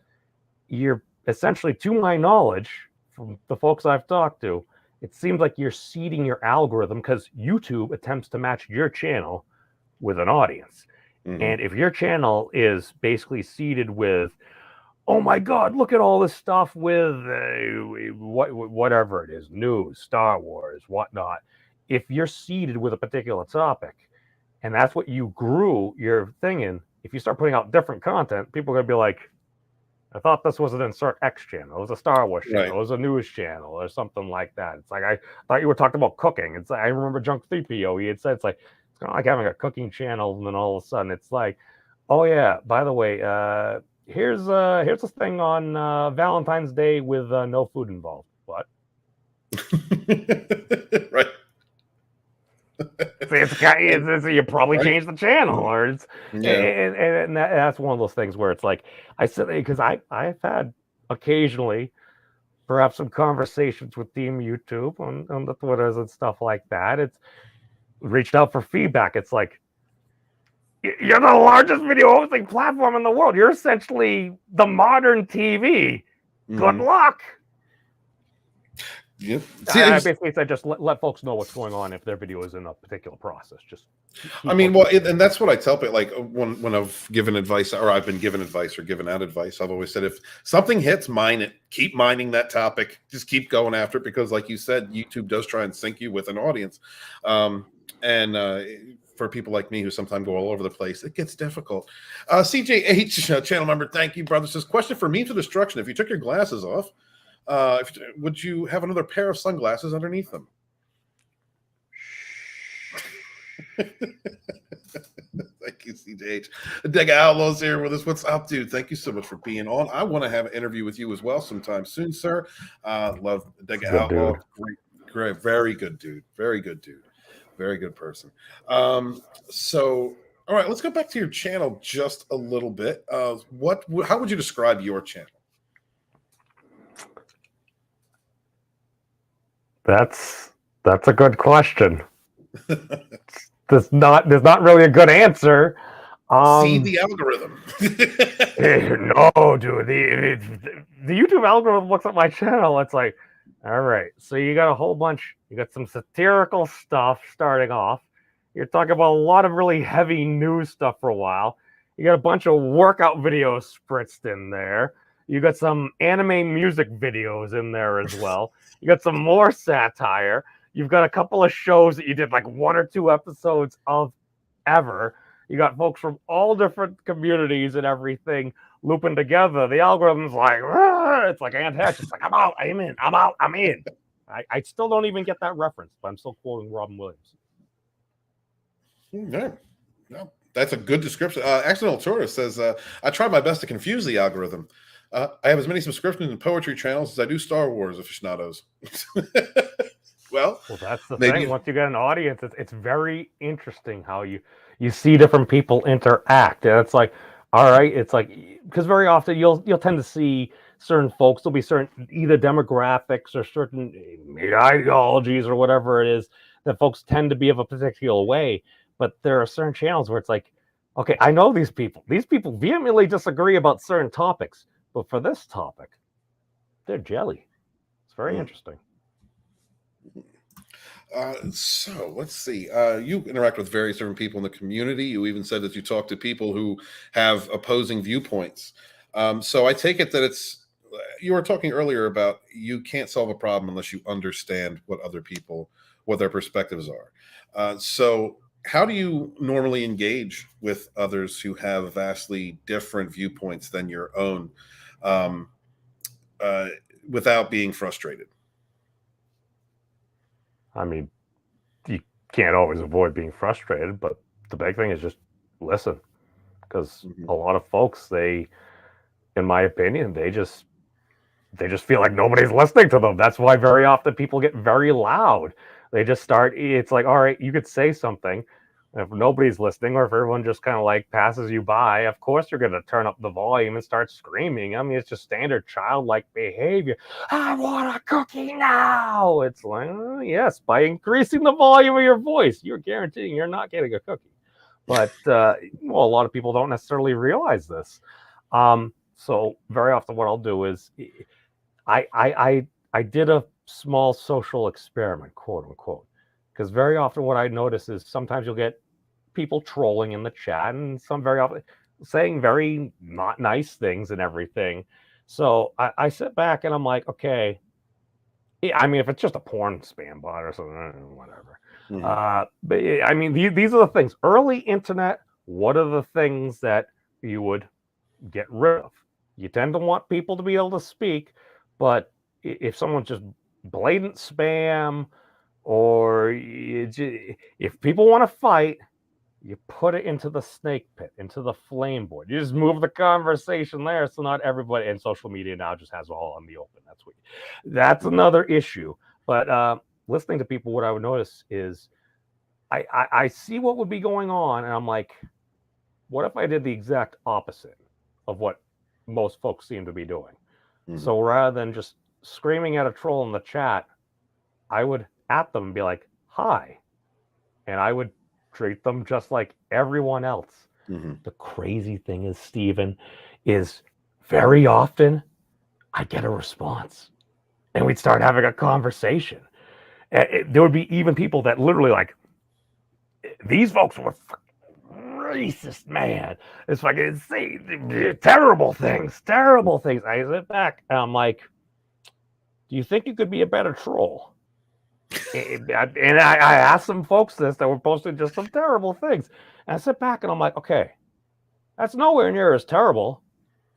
you're essentially, to my knowledge, from the folks I've talked to, it seems like you're seeding your algorithm because YouTube attempts to match your channel with an audience. And if your channel is basically seeded with, oh my God, look at all this stuff with whatever it is, news, Star Wars, whatnot. If you're seeded with a particular topic and that's what you grew your thing in, if you start putting out different content, people are going to be like, I thought this was an Insert X channel. It was a Star Wars channel. It was a news channel or something like that. It's like, I thought you were talking about cooking. It's like, I remember Junk 3PO. He had said, it's like, it's kind of like having a cooking channel. And then all of a sudden it's like, oh yeah, by the way, here's a thing on Valentine's Day with no food involved. What? Right. It's you probably changed the channel, or it's and that's one of those things where it's like I said, because I've had occasionally perhaps some conversations with Team YouTube on the Twitters and stuff like that. It's reached out for feedback. It's like, you're the largest video hosting platform in the world. You're essentially the modern TV. Good luck. Yeah. I basically said just let folks know what's going on if their video is in a particular process. Just I mean, well, and that's what I tell people. Like when I've given advice, or I've been given advice, or given out advice, I've always said, if something hits, mine it. Keep mining that topic. Just keep going after it, because, like you said, YouTube does try and sync you with an audience. For people like me who sometimes go all over the place, it gets difficult. CJH, channel member, thank you, brother. Says, question for Memes of Destruction: if you took your glasses off, would you have another pair of sunglasses underneath them? Thank you, CJH. Dega Outlaws here with us. What's up, dude? Thank you so much for being on. I want to have an interview with you as well sometime soon, sir. Love Dega Outlaw. Great, very good dude. Very good dude. Very good person. So, all right, let's go back to your channel just a little bit. How would you describe your channel? That's a good question. There's not really a good answer. See the algorithm. No, dude. The YouTube algorithm looks at my channel. It's like, all right, so you got a whole bunch. You got some satirical stuff starting off. You're talking about a lot of really heavy news stuff for a while. You got a bunch of workout videos spritzed in there. You got some anime music videos in there as well. You got some more satire. You've got a couple of shows that you did like 1 or 2 episodes of ever. You got folks from all different communities and everything looping together. The algorithm's like, Rah! It's like Aunt Hatch. It's like, I'm out, I'm in, I'm out, I'm in. I still don't even get that reference, but I'm still quoting Robin Williams. No, that's a good description. Accidental Tourist says, I try my best to confuse the algorithm. I have as many subscriptions and poetry channels as I do Star Wars aficionados. Well, that's the thing. Once you get an audience, it's very interesting how you see different people interact. And it's like, all right, it's like, because very often you'll tend to see certain folks, there'll be certain either demographics or certain ideologies or whatever it is that folks tend to be of a particular way. But there are certain channels where it's like, okay, I know these people. These people vehemently disagree about certain topics, but for this topic, they're jelly. It's very interesting. So let's see. You interact with various different people in the community. You even said that you talk to people who have opposing viewpoints. So I take it that you were talking earlier about you can't solve a problem unless you understand what other people, what their perspectives are. So how do you normally engage with others who have vastly different viewpoints than your own without being frustrated? I mean, you can't always avoid being frustrated, but the big thing is just listen. Because a lot of folks, in my opinion, they just feel like nobody's listening to them. That's why very often people get very loud. They just start, it's like, all right, you could say something. If nobody's listening, or if everyone just kind of like passes you by, of course you're going to turn up the volume and start screaming. I mean, it's just standard childlike behavior. I want a cookie now. It's like, yes, by increasing the volume of your voice, you're guaranteeing you're not getting a cookie. But well, a lot of people don't necessarily realize this. So very often what I'll do is I did a small social experiment, quote unquote, because very often what I notice is sometimes you'll get people trolling in the chat, and some very often saying very not nice things and everything. So I sit back and I'm like, okay, I mean, if it's just a porn spam bot or something, whatever. But I mean, these are the things. Early internet, what are the things that you would get rid of? You tend to want people to be able to speak, but if someone's just blatant spam, or if people want to fight, you put it into the snake pit, into the flame board. You just move the conversation there, so not everybody. And social media now just has all on the open. That's another issue. But listening to people, what I would notice is I see what would be going on, and I'm like, what if I did the exact opposite of what most folks seem to be doing? So rather than just screaming at a troll in the chat, I would at them and be like, hi. And I would treat them just like everyone else. The crazy thing is, Steven, is very often I get a response. And we'd start having a conversation. There would be even people that literally like, these folks were racist, man. It's fucking insane. Terrible things. I sit back and I'm like, do you think you could be a better troll? And I asked some folks this that were posting just some terrible things. And I sit back and I'm like, okay, that's nowhere near as terrible.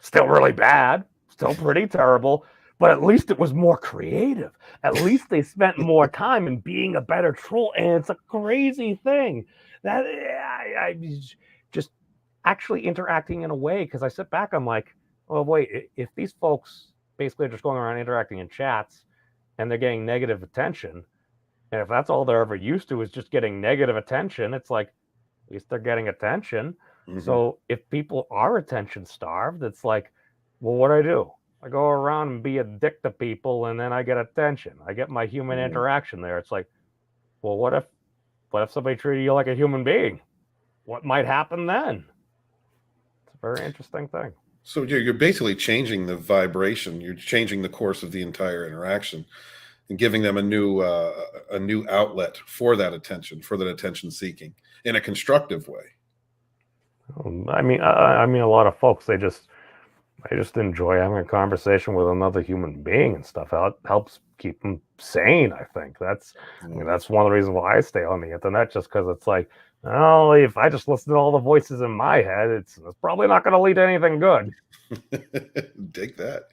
Still really bad. Still pretty terrible. But at least it was more creative. At least they spent more time in being a better troll. And it's a crazy thing that I just actually interacting in a way, because I sit back, I'm like, well, wait, if these folks basically are just going around interacting in chats and they're getting negative attention, and if that's all they're ever used to is just getting negative attention, it's like, at least they're getting attention. So if people are attention starved, it's like, well, what do? I go around and be a dick to people, and then I get attention. I get my human interaction there. It's like, well, what if somebody treated you like a human being? What might happen then? It's a very interesting thing. So you're basically changing the vibration. You're changing the course of the entire interaction, and giving them a new outlet for that attention seeking in a constructive way. I mean, a lot of folks, they just enjoy having a conversation with another human being and stuff. It helps keep them sane. I think that's one of the reasons why I stay on the internet, just because it's like, oh, if I just listen to all the voices in my head, it's probably not going to lead to anything good. Dig that.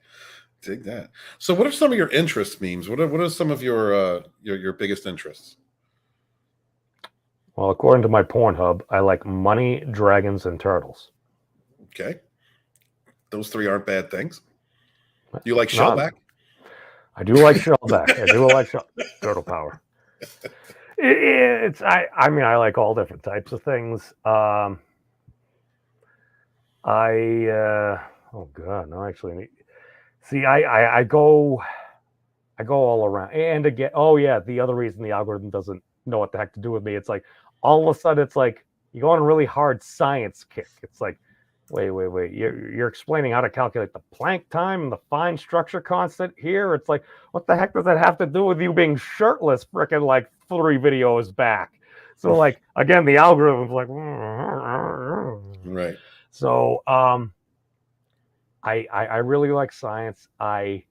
So what are some of your interest memes? What are some of your biggest interests? Well, according to my Pornhub, I like money, dragons, and turtles. Okay. Those three aren't bad things. You like shellback? I do like shellback. I do like turtle power. I mean, I like all different types of things. Oh God, no, actually. See, I go all around. And again, oh yeah, the other reason the algorithm doesn't know what the heck to do with me, it's like all of a sudden it's like you go on a really hard science kick. It's like, wait. You're explaining how to calculate the Planck time and the fine structure constant here. It's like, what the heck does that have to do with you being shirtless freaking like 3 videos back? So like again, the algorithm's like Right. So I really like science. I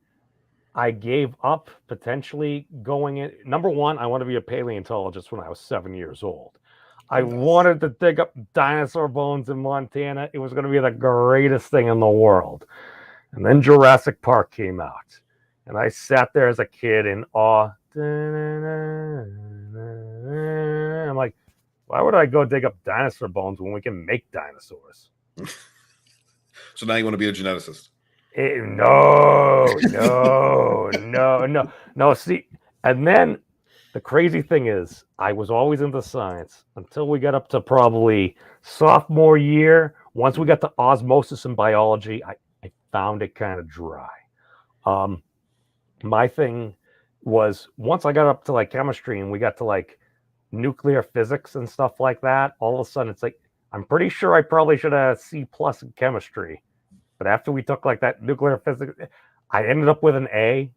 gave up potentially going in. Number one, I wanted to be a paleontologist when I was 7 years old. I wanted to dig up dinosaur bones in Montana. It was going to be the greatest thing in the world. And then Jurassic Park came out. And I sat there as a kid in awe. I'm like, why would I go dig up dinosaur bones when we can make dinosaurs? So now you want to be a geneticist? No. See, and then the crazy thing is, I was always into science until we got up to probably sophomore year. Once we got to osmosis and biology, I found it kind of dry. My thing was once I got up to like chemistry and we got to like nuclear physics and stuff like that, all of a sudden it's like, I'm pretty sure I probably should have C+ in chemistry. But after we took like that nuclear physics, I ended up with an A.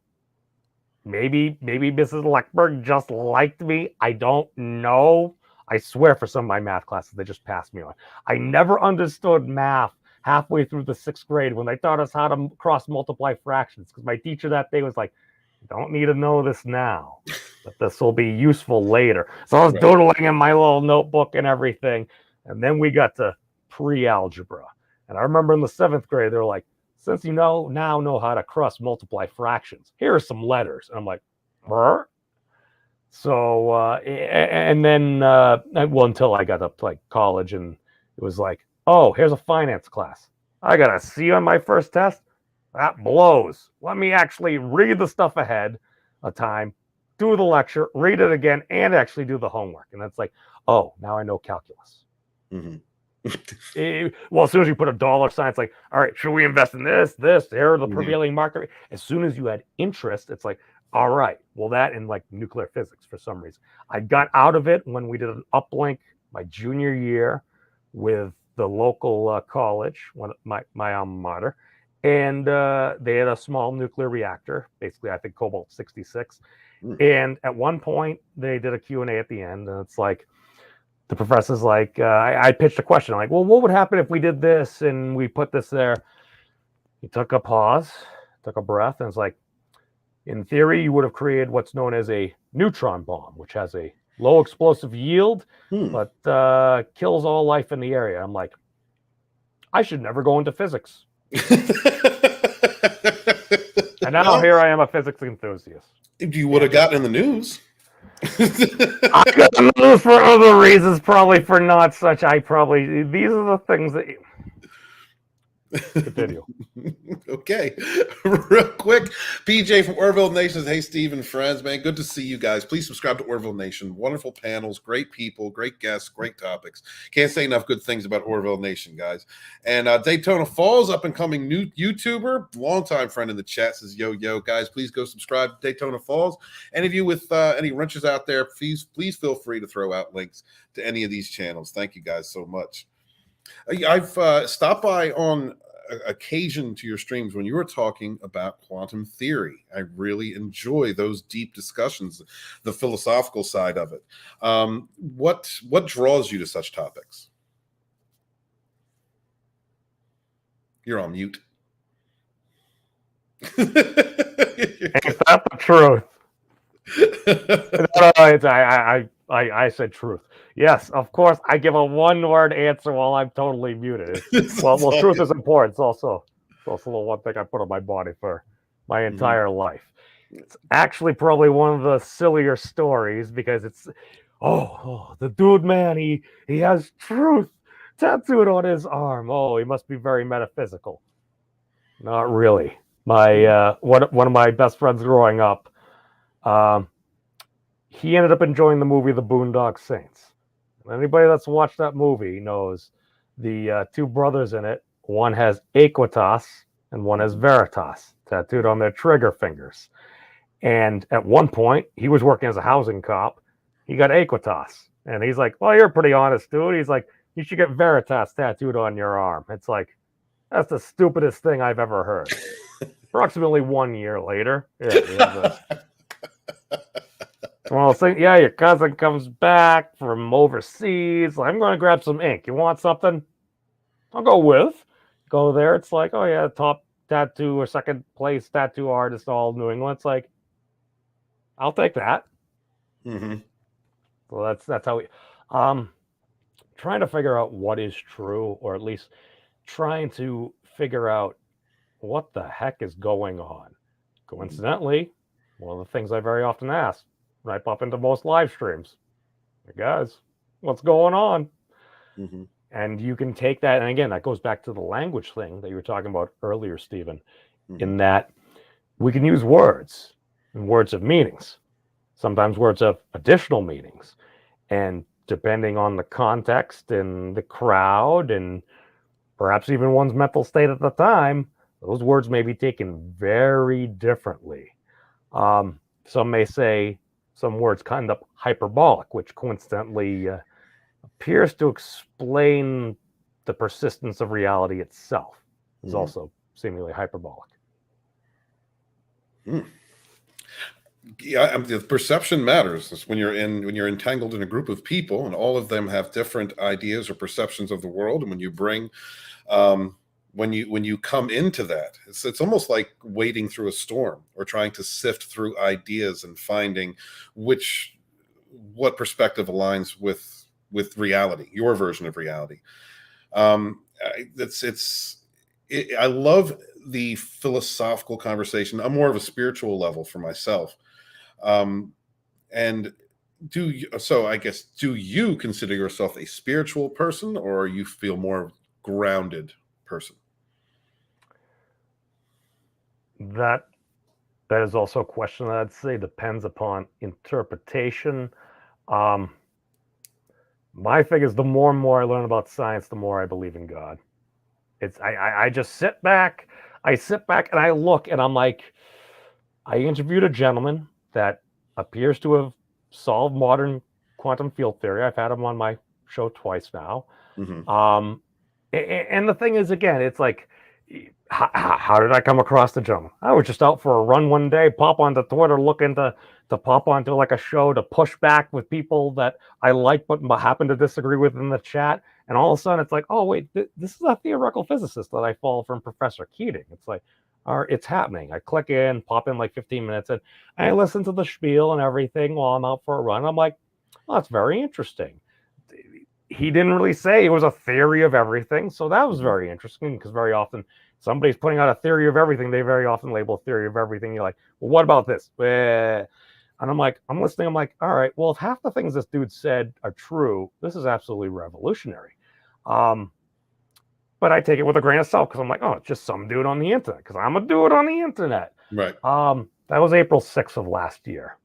Maybe Mrs. Leckberg just liked me. I don't know. I swear for some of my math classes, they just passed me on. I never understood math halfway through the 6th grade when they taught us how to cross multiply fractions. Because my teacher that day was like, you don't need to know this now, but this will be useful later. So I was doodling in my little notebook and everything. And then we got to pre-algebra. And I remember in the 7th grade, they were like, since you now know how to cross multiply fractions, here are some letters. And I'm like, Brr? So, and then, well, until I got up to like college and it was like, oh, here's a finance class. I got a C on my first test. That blows. Let me actually read the stuff ahead of time, do the lecture, read it again, and actually do the homework. And that's like, oh, now I know calculus. Mm-hmm. Well, as soon as you put a dollar sign, it's like, all right, should we invest in this? Here are the prevailing market. As soon as you had interest, it's like, all right, well, that in like nuclear physics for some reason. I got out of it when we did an uplink my junior year with the local college, my alma mater, and they had a small nuclear reactor, basically, I think cobalt 66. And at one point, they did a Q&A at the end, and it's like, the professor's like, I pitched a question. I'm like, well, what would happen if we did this and we put this there? He took a pause, took a breath, and it's like, in theory, you would have created what's known as a neutron bomb, which has a low explosive yield, but kills all life in the area. I'm like, I should never go into physics. And now here I am, a physics enthusiast. You would have gotten in the news. I got the news for other reasons, probably for not such. These are the things that continue. Okay, real quick, PJ from Orville Nation says, hey, Steve and friends, man, good to see you guys. Please subscribe to Orville Nation. Wonderful panels, great people, great guests, great topics. Can't say enough good things about Orville Nation, guys. And Daytona Falls, up and coming new YouTuber, longtime friend in the chat, says, yo, guys, please go subscribe to Daytona Falls. Any of you with any wrenches out there, please feel free to throw out links to any of these channels. Thank you guys so much. I've stopped by on occasion to your streams when you were talking about quantum theory. I really enjoy those deep discussions, the philosophical side of it. What draws you to such topics? You're on mute. Ain't that the truth? No, I said truth. Yes, of course. I give a one-word answer while I'm totally muted. Well, truth is important. It's also the one thing I put on my body for my entire life. It's actually probably one of the sillier stories because it's, the dude, man, he has truth tattooed on his arm. Oh, he must be very metaphysical. Not really. My one of my best friends growing up, he ended up enjoying the movie The Boondock Saints. Anybody that's watched that movie knows the two brothers in it. One has Aequitas and one has Veritas. tattooed on their trigger fingers. And at one point, he was working as a housing cop. He got Equitas. And he's like, well, you're a pretty honest dude. He's like, you should get Veritas tattooed on your arm. It's like, that's the stupidest thing I've ever heard. Approximately 1 year later. Yeah, well, yeah, your cousin comes back from overseas. I'm going to grab some ink. You want something? I'll go with. Go there. It's like, oh, yeah, top tattoo or second place tattoo artist, all New England. It's like, I'll take that. Mm-hmm. So that's how we trying to figure out what is true, or at least trying to figure out what the heck is going on. Coincidentally, one of the things I very often ask when I pop into most live streams, hey guys, what's going on? Mm-hmm. And you can take that, and again, that goes back to the language thing that you were talking about earlier, Stephen, in that we can use words, and words have meanings. Sometimes words have additional meanings. And depending on the context and the crowd, and perhaps even one's mental state at the time, those words may be taken very differently. Some may say some words kind of hyperbolic, which coincidentally appears to explain the persistence of reality itself. Is also seemingly hyperbolic. Yeah, the perception matters. It's when you're entangled in a group of people, and all of them have different ideas or perceptions of the world. And when you bring, when you come into that, it's almost like wading through a storm or trying to sift through ideas and finding what perspective aligns with reality, your version of reality. I love the philosophical conversation. I'm more of a spiritual level for myself. And do you consider yourself a spiritual person, or you feel more grounded person? That is also a question that I'd say depends upon interpretation. My thing is, the more and more I learn about science, the more I believe in God. I just sit back and I look, and I'm like, I interviewed a gentleman that appears to have solved modern quantum field theory. I've had him on my show twice now. And the thing is, again, it's like, how did I come across the gentleman? I was just out for a run one day, pop onto Twitter, looking to pop onto like a show to push back with people that I like but happen to disagree with in the chat. And all of a sudden it's like, oh, wait, this is a theoretical physicist that I follow from Professor Keating. It's like, it's happening. I click in, pop in like 15 minutes, and I listen to the spiel and everything while I'm out for a run. I'm like, oh, that's very interesting. He didn't really say it was a theory of everything. So that was very interesting, because very often somebody's putting out a theory of everything. They very often label a theory of everything. You're like, well, what about this? And I'm like, I'm listening. I'm like, all right, well, if half the things this dude said are true, this is absolutely revolutionary. But I take it with a grain of salt, because I'm like, oh, it's just some dude on the internet, because I'm a dude on the internet. Right. That was April 6th of last year.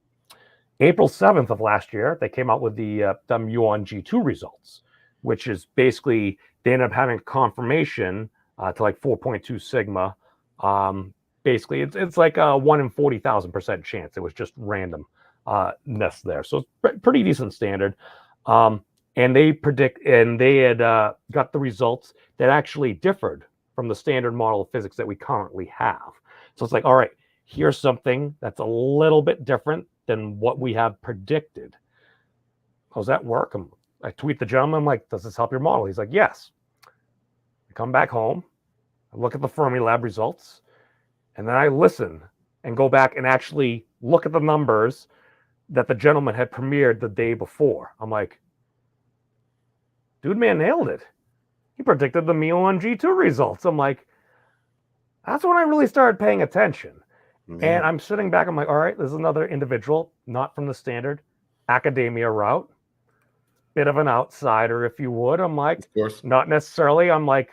April 7th of last year, they came out with the muon G2 results, which is basically, they ended up having confirmation to like 4.2 sigma. Basically, it's like a 1 in 40,000% chance. It was just randomness there. So it's pretty decent standard. And they had got the results that actually differed from the standard model of physics that we currently have. So it's like, all right, here's something that's a little bit different than what we have predicted. How's that work? I tweet the gentleman, I'm like, does this help your model? He's like, yes. I come back home, I look at the Fermilab results, and then I listen and go back and actually look at the numbers that the gentleman had premiered the day before. I'm like, dude, man, nailed it. He predicted the muon G2 results. I'm like, that's when I really started paying attention. And I'm sitting back, I'm like, all right, this is another individual, not from the standard academia route. Bit of an outsider, if you would. I'm like, of course. Not necessarily. I'm like,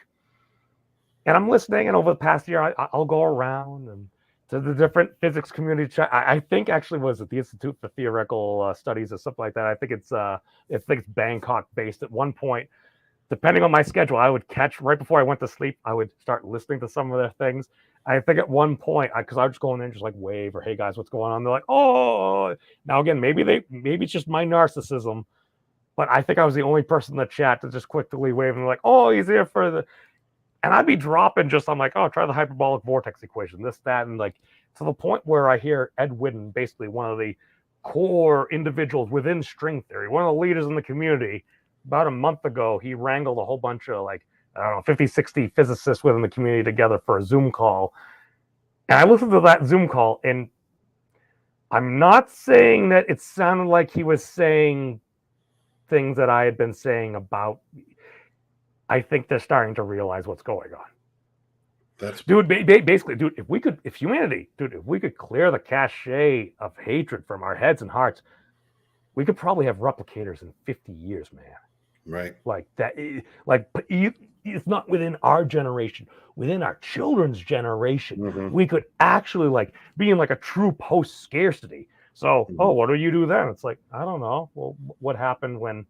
and I'm listening, and over the past year, I'll go around and to the different physics community chat. I think actually was at the Institute for Theoretical Studies or something like that. I think it's Bangkok based at one point. depending on my schedule, I would catch right before I went to sleep. I would start listening to some of their things. I think at one point, because I would just go in there and just like wave or, hey guys, what's going on? They're like, oh, now again, maybe it's just my narcissism, but I think I was the only person in the chat to just quickly wave and like, oh, he's here for the, and I'd be dropping just, I'm like, oh, try the hyperbolic vortex equation, this, that, and like to the point where I hear Ed Whitten, basically one of the core individuals within string theory, one of the leaders in the community. About a month ago, he wrangled a whole bunch of like, I don't know, 50, 60 physicists within the community together for a Zoom call. And I listened to that Zoom call, and I'm not saying that it sounded like he was saying things that I had been saying about. I think they're starting to realize what's going on. That's dude. Basically, dude, if we could clear the cache of hatred from our heads and hearts, we could probably have replicators in 50 years, man. right. Like that, like it's not within our generation, within our children's generation. Mhm. We could actually like be in like a true post scarcity. So, oh, what do you do then? It's like, I don't know. Well, what happened when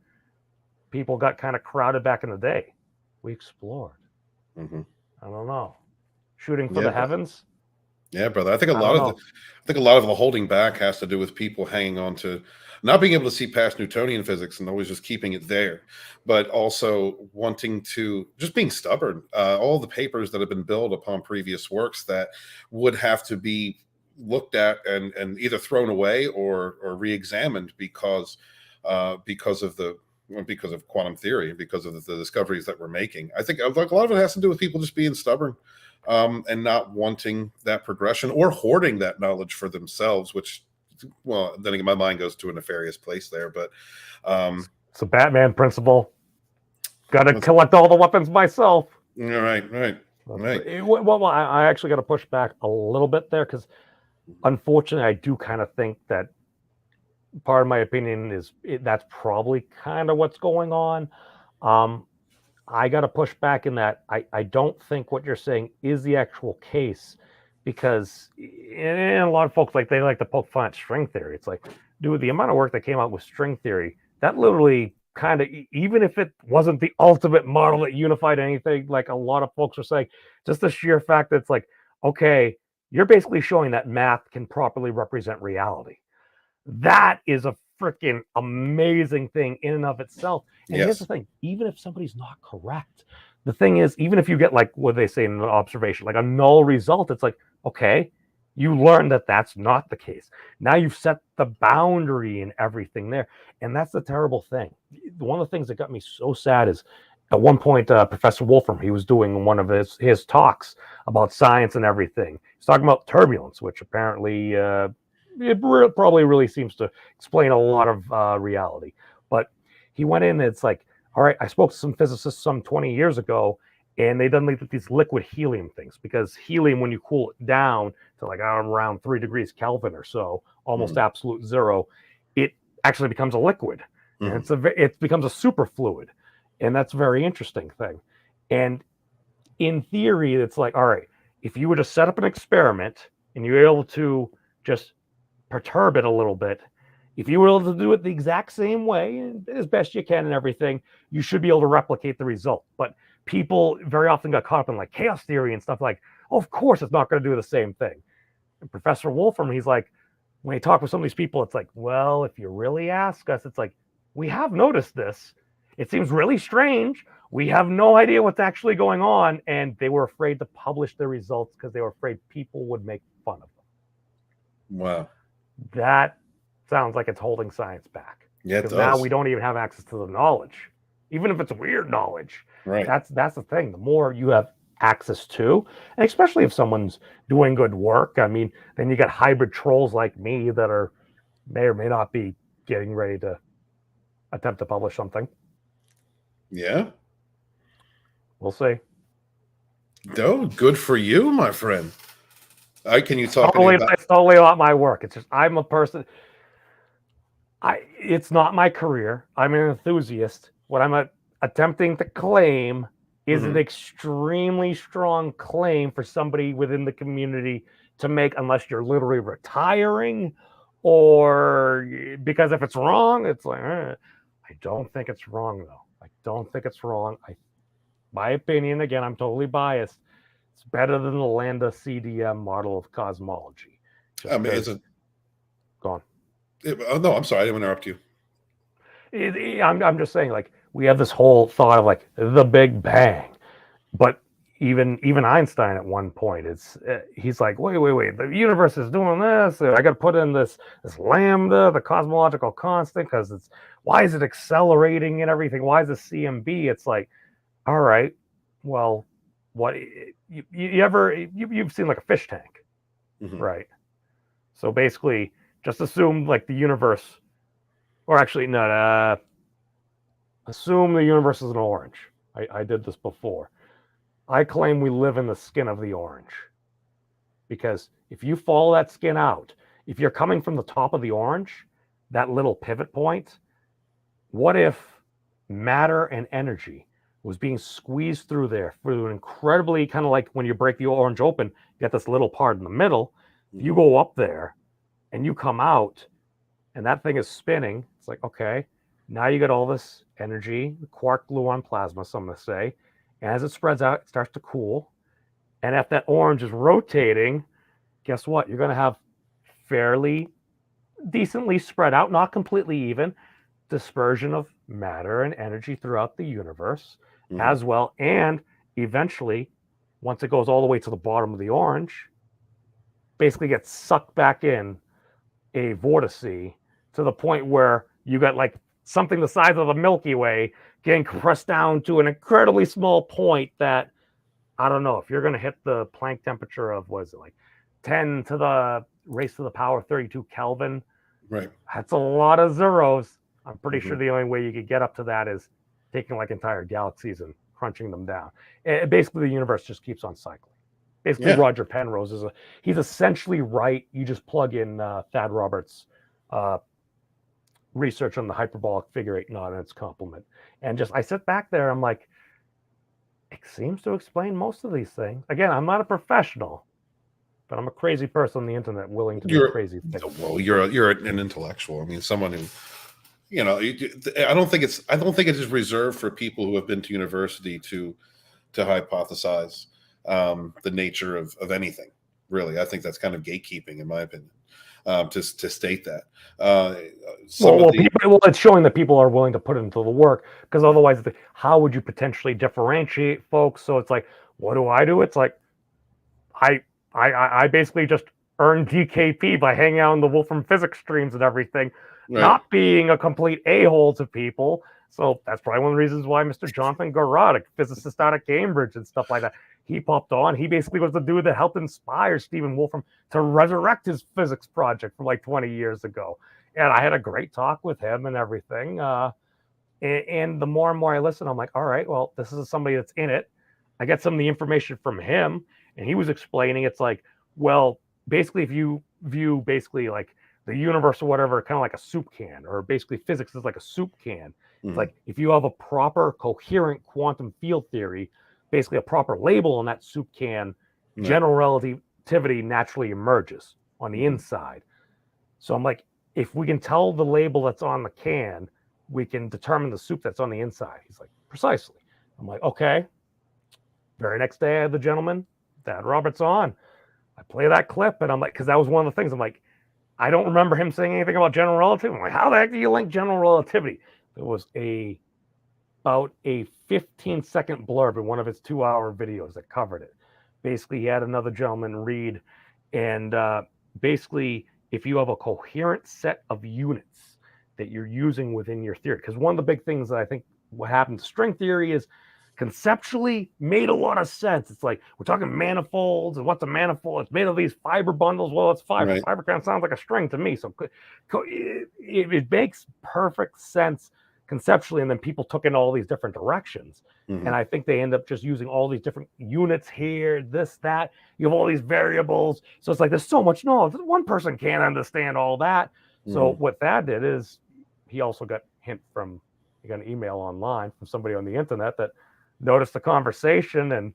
people got kind of crowded back in the day? We explored. Mhm. I don't know. Shooting for Yeah, the heavens. Yeah, brother. I think a I lot don't of the holding back has to do with people hanging on to not being able to see past Newtonian physics and always just keeping it there, but also wanting to just being stubborn. All the papers that have been built upon previous works that would have to be looked at and either thrown away or re-examined because of quantum theory, because of the discoveries that we're making. I think like a lot of it has to do with people just being stubborn. And not wanting that progression or hoarding that knowledge for themselves, which, well, then again, my mind goes to a nefarious place there. But it's a Batman principle. Got to collect all the weapons myself. Right. Well, I actually got to push back a little bit there because, unfortunately, I do kind of think that part of my opinion is that's probably kind of what's going on. I got to push back in that I don't think what you're saying is the actual case, because and a lot of folks they like to poke fun at string theory. It's like, dude, the amount of work that came out with string theory, that literally kind of, even if it wasn't the ultimate model that unified anything, like a lot of folks are saying, just the sheer fact that it's like, okay, you're basically showing that math can properly represent reality. That is a freaking amazing thing in and of itself. And here's the thing, even if somebody's not correct, the thing is, even if you get like what they say in an observation, like a null result, it's like, okay, you learn that that's not the case. Now you've set the boundary and everything there. And that's the terrible thing. One of the things that got me so sad is at one point, Professor Wolfram, he was doing one of his talks about science and everything. He's talking about turbulence, which apparently it probably really seems to explain a lot of reality. But he went in and it's like, all right, I spoke to some physicists some 20 years ago, and they done these liquid helium things, because helium, when you cool it down to like around 3 degrees Kelvin or so, almost absolute zero, it actually becomes a liquid. And it becomes a superfluid. And that's a very interesting thing. And in theory, it's like, all right, if you were to set up an experiment and you're able to just perturb it a little bit, if you were able to do it the exact same way as best you can and everything, you should be able to replicate the result. But people very often got caught up in like chaos theory and stuff like, oh, of course it's not going to do the same thing. And Professor Wolfram, he's like, when he talked with some of these people, it's like, well, if you really ask us, it's like, we have noticed this. It seems really strange. We have no idea what's actually going on. And they were afraid to publish their results because they were afraid people would make fun of them. Wow. That sounds like it's holding science back. Yeah, it does. Now we don't even have access to the knowledge, even if it's weird knowledge. Right. That's the thing. The more you have access to, and especially if someone's doing good work, I mean, then you got hybrid trolls like me that may or may not be getting ready to attempt to publish something. Yeah. We'll see. No, good for you, my friend. Can you talk It's totally not my work. It's just I'm a person. It's not my career. I'm an enthusiast. What I'm attempting to claim is an extremely strong claim for somebody within the community to make, unless you're literally retiring, or because if it's wrong, it's like, I I don't think it's wrong, though. I don't think it's wrong. My opinion, again, I'm totally biased. It's better than the Lambda CDM model of cosmology. Just I mean, it's a. Go on. Oh, no, I'm sorry. I didn't interrupt you. I'm just saying, like, we have this whole thought of like the Big Bang, but even Einstein at one point, he's like, wait, the universe is doing this. I got to put in this lambda, the cosmological constant, because why is it accelerating and everything? Why is it CMB? It's like, all right, well, what you've seen like a fish tank, right? So basically, just assume like the universe, or actually not. Assume the universe is an orange. I did this before. I claim we live in the skin of the orange. Because if you follow that skin out, if you're coming from the top of the orange, that little pivot point, what if matter and energy was being squeezed through there through an incredibly, kind of like when you break the orange open, you get this little part in the middle. You go up there and you come out and that thing is spinning. It's like, okay, now you get all this energy, quark gluon plasma, some going to say. And as it spreads out, it starts to cool. And if that orange is rotating, guess what? You're going to have fairly decently spread out, not completely even, dispersion of matter and energy throughout the universe as well. And eventually, once it goes all the way to the bottom of the orange, basically gets sucked back in a vortice to the point where you got like something the size of the Milky Way getting compressed down to an incredibly small point that, I don't know, if you're going to hit the Planck temperature of, what is it, like 10 to the raised to the power 32 Kelvin, right? That's a lot of zeros. I'm pretty sure the only way you could get up to that is taking like entire galaxies and crunching them down. Basically, the universe just keeps on cycling. Basically, Roger Penrose he's essentially right. You just plug in Thad Roberts' research on the hyperbolic figure 8 knot and its complement. And just, I sit back there, I'm like, it seems to explain most of these things. Again, I'm not a professional, but I'm a crazy person on the internet willing to do crazy things. Well, you're an intellectual. I mean, someone who, you know, I don't think it is reserved for people who have been to university to hypothesize the nature of anything. Really, I think that's kind of gatekeeping, in my opinion, to state that. It's showing that people are willing to put into the work, because otherwise, how would you potentially differentiate folks? So it's like, what do? It's like, I basically just earned DKP by hanging out in the Wolfram physics streams and everything, not being a complete a-hole to people. So that's probably one of the reasons why Mr. Jonathan Garrod, a physicist out of Cambridge and stuff like that, he popped on. He basically was the dude that helped inspire Stephen Wolfram to resurrect his physics project from like 20 years ago. And I had a great talk with him and everything. And the more and more I listen, I'm like, all right, well, this is somebody that's in it. I get some of the information from him, and he was explaining, it's like, well, basically, if you view basically like the universe or whatever, kind of like a soup can, or basically physics is like a soup can. It's like, if you have a proper coherent quantum field theory, basically a proper label on that soup can, general relativity naturally emerges on the inside. So I'm like, if we can tell the label that's on the can, we can determine the soup that's on the inside. He's like, precisely. I'm like, okay. Very next day, I had the gentleman, Thad Roberts, on. I play that clip, and I'm like, because that was one of the things. I'm like, I don't remember him saying anything about general relativity. I'm like, how the heck do you link general relativity? There was about a 15-second blurb in one of his 2-hour videos that covered it. Basically, he had another gentleman read, and basically, if you have a coherent set of units that you're using within your theory, because one of the big things that I think what happened to string theory is conceptually made a lot of sense. It's like, we're talking manifolds, and what's a manifold? It's made of these fiber bundles. Well, it's fiber. Right. Fiber kind of sounds like a string to me. So it makes perfect sense conceptually, and then people took in all these different directions. And I think they end up just using all these different units here, this, that. You have all these variables. So it's like, there's so much knowledge. One person can't understand all that. So what Thad did is he also got he got an email online from somebody on the internet that noticed the conversation, and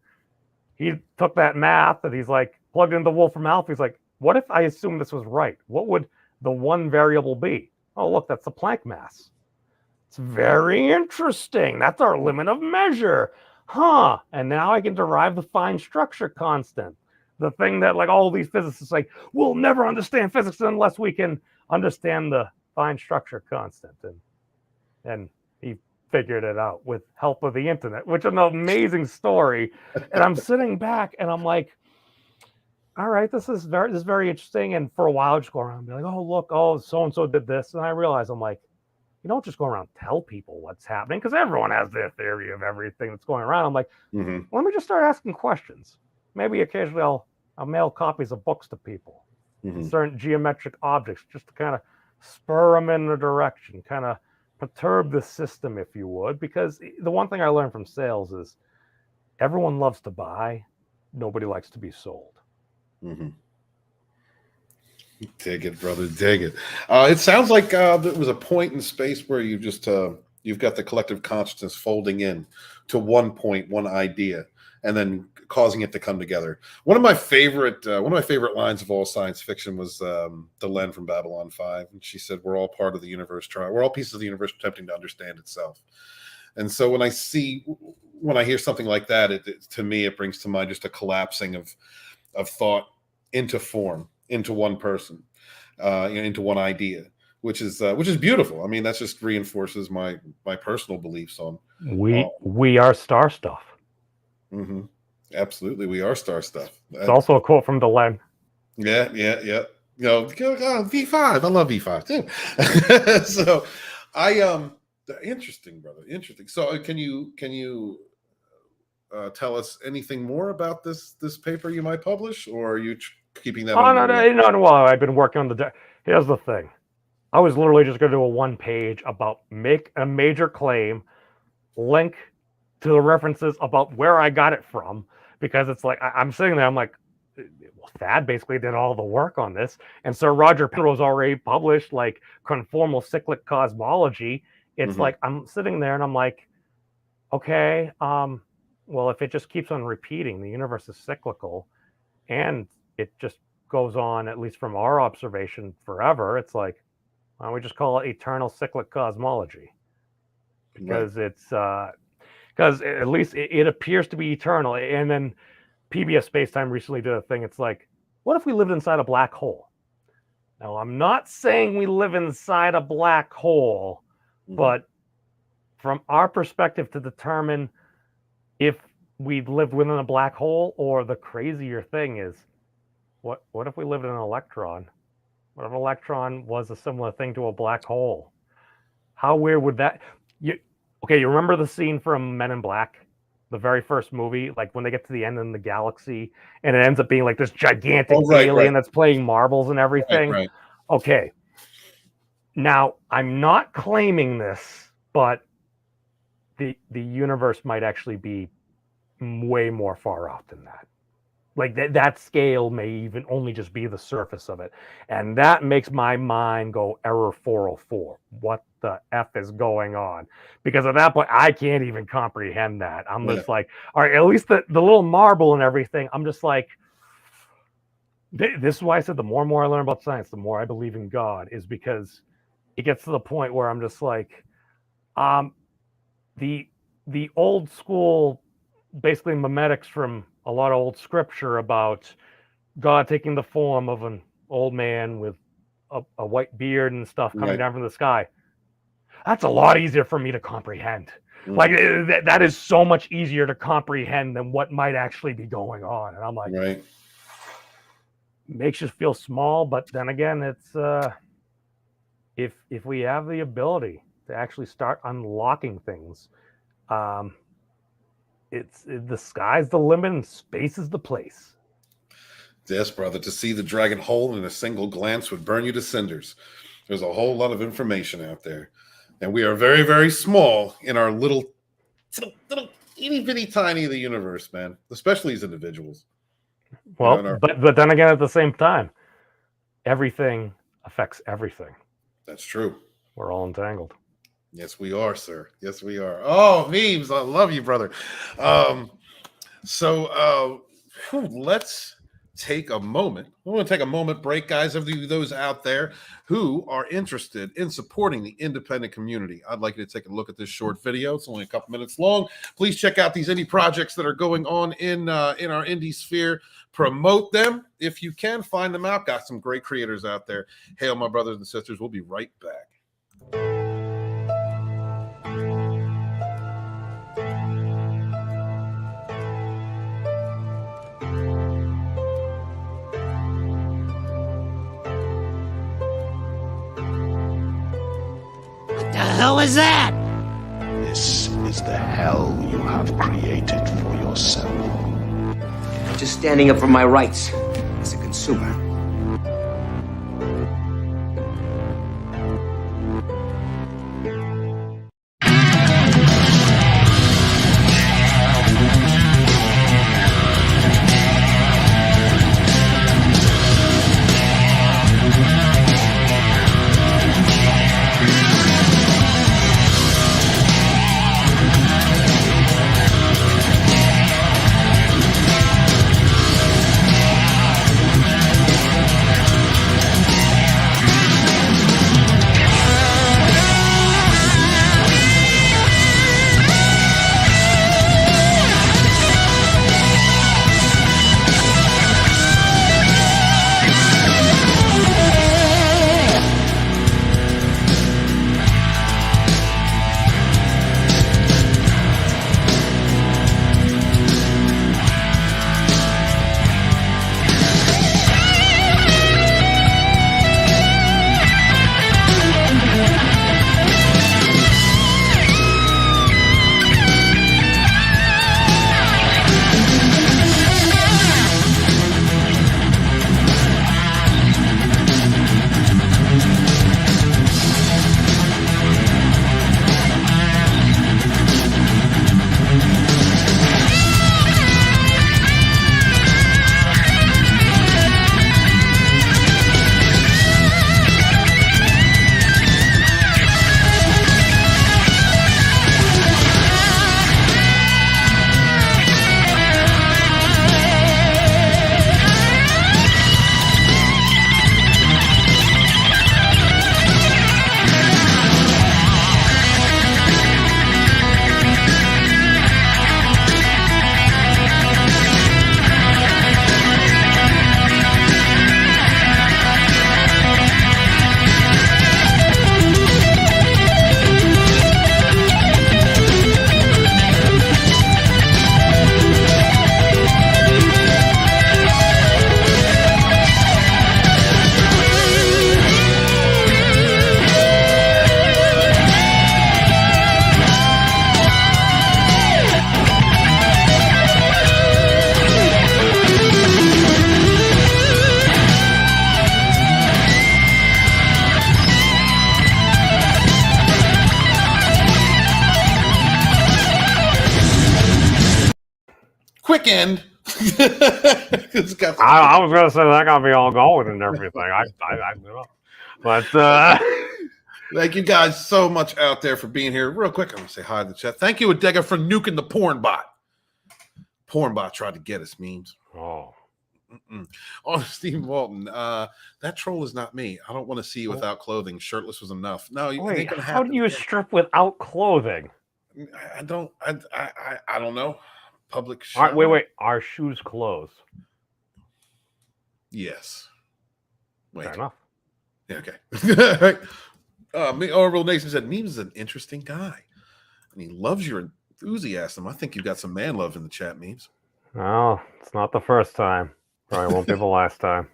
he took that math and he's like, plugged into Wolfram Alpha. He's like, what if I assume this was right? What would the one variable be? Oh, look, that's the Planck mass. It's very interesting. That's our limit of measure. Huh. And now I can derive the fine structure constant. The thing that like all these physicists like, we'll never understand physics unless we can understand the fine structure constant. And he figured it out with help of the internet, which is an amazing story. And I'm sitting back and I'm like, all right, this is very interesting. And for a while, I just go around and be like, oh, look, oh, so-and-so did this. And I realize I'm like, you don't just go around and tell people what's happening because everyone has their theory of everything that's going around. I'm like, let me just start asking questions. Maybe occasionally I'll mail copies of books to people, certain geometric objects, just to kind of spur them in a direction, kind of perturb the system, if you would. Because the one thing I learned from sales is everyone loves to buy. Nobody likes to be sold. Dig it, brother. Dig it. It sounds like there was a point in space where you just you've got the collective consciousness folding in to one point, one idea, and then causing it to come together. One of my favorite lines of all science fiction was Delenn from Babylon 5, and she said, "We're all part of the universe. We're all pieces of the universe attempting to understand itself." And so when I hear something like that, to me it brings to mind just a collapsing of thought into form, into one person, into one idea, which is beautiful. I mean, that just reinforces my personal beliefs on we are star stuff. Absolutely, we are star stuff. It's also a quote from Delenn. Yeah. You know, V5. I love V5 too. So, interesting, brother. Interesting. So, can you tell us anything more about this paper you might publish, or are you keeping that? No. Well, I've been working on here's the thing. I was literally just going to do a one page about make a major claim, link to the references about where I got it from, because it's like I'm sitting there, I'm like, well, Thad basically did all the work on this, and Sir Roger Penrose's already published like conformal cyclic cosmology. It's like I'm sitting there and I'm like, okay, well, if it just keeps on repeating, the universe is cyclical, and it just goes on, at least from our observation, forever. It's like, why don't we just call it eternal cyclic cosmology? Because it's because at least it appears to be eternal. And then PBS Spacetime recently did a thing. It's like, what if we lived inside a black hole? Now, I'm not saying we live inside a black hole, but from our perspective, to determine if we lived within a black hole, or the crazier thing is, what if we lived in an electron? What if an electron was a similar thing to a black hole? How weird would that? You remember the scene from Men in Black, the very first movie, like when they get to the end in the galaxy, and it ends up being like this gigantic alien that's playing marbles and everything. Right. Okay. Now, I'm not claiming this, but the universe might actually be way more far off than that. Like that scale may even only just be the surface of it. And that makes my mind go error 404. What the F is going on? Because at that point, I can't even comprehend that. I'm just like, all right, at least the little marble and everything, I'm just like, this is why I said the more and more I learn about science, the more I believe in God, is because it gets to the point where I'm just like, the old school, basically memetics from a lot of old scripture about God taking the form of an old man with a white beard and stuff coming down from the sky. That's a lot easier for me to comprehend. Like that is so much easier to comprehend than what might actually be going on. And I'm like, makes you feel small, but then again, it's if we have the ability to actually start unlocking things, it's the sky's the limit and space is the place. Yes, brother. To see the dragon whole in a single glance would burn you to cinders. There's a whole lot of information out there, and we are very, very small in our little itty bitty tiny of the universe, man. Especially as individuals. Well, but then again, at the same time, everything affects everything. That's true. We're all entangled. Yes, we are, sir. Yes, we are. Oh, memes. I love you, brother. So let's take a moment. I want to take a moment break, guys. Of those out there who are interested in supporting the independent community, I'd like you to take a look at this short video. It's only a couple minutes long. Please check out these indie projects that are going on in our indie sphere. Promote them if you can. Find them out. Got some great creators out there. Hail, my brothers and sisters. We'll be right back. The hell is that? This is the hell you have created for yourself. I'm just standing up for my rights as a consumer. Quick end. I was gonna say that gotta be all going and everything. I you know. But thank you guys so much out there for being here. Real quick, I'm gonna say hi to the chat. Thank you, Adega, for nuking the porn bot. Porn bot tried to get us, memes. oh, Oh, Steve Walton. That troll is not me. I don't want to see you without clothing. Shirtless was enough. No, you wait, how do you strip without clothing? I don't know. Public All right, shower? wait. Are shoes closed? Yes. Wait. Fair enough. Yeah, okay. Real Nation said, Memes is an interesting guy. And he loves your enthusiasm. I think you got some man love in the chat, Memes. No, it's not the first time. Probably won't be the last time.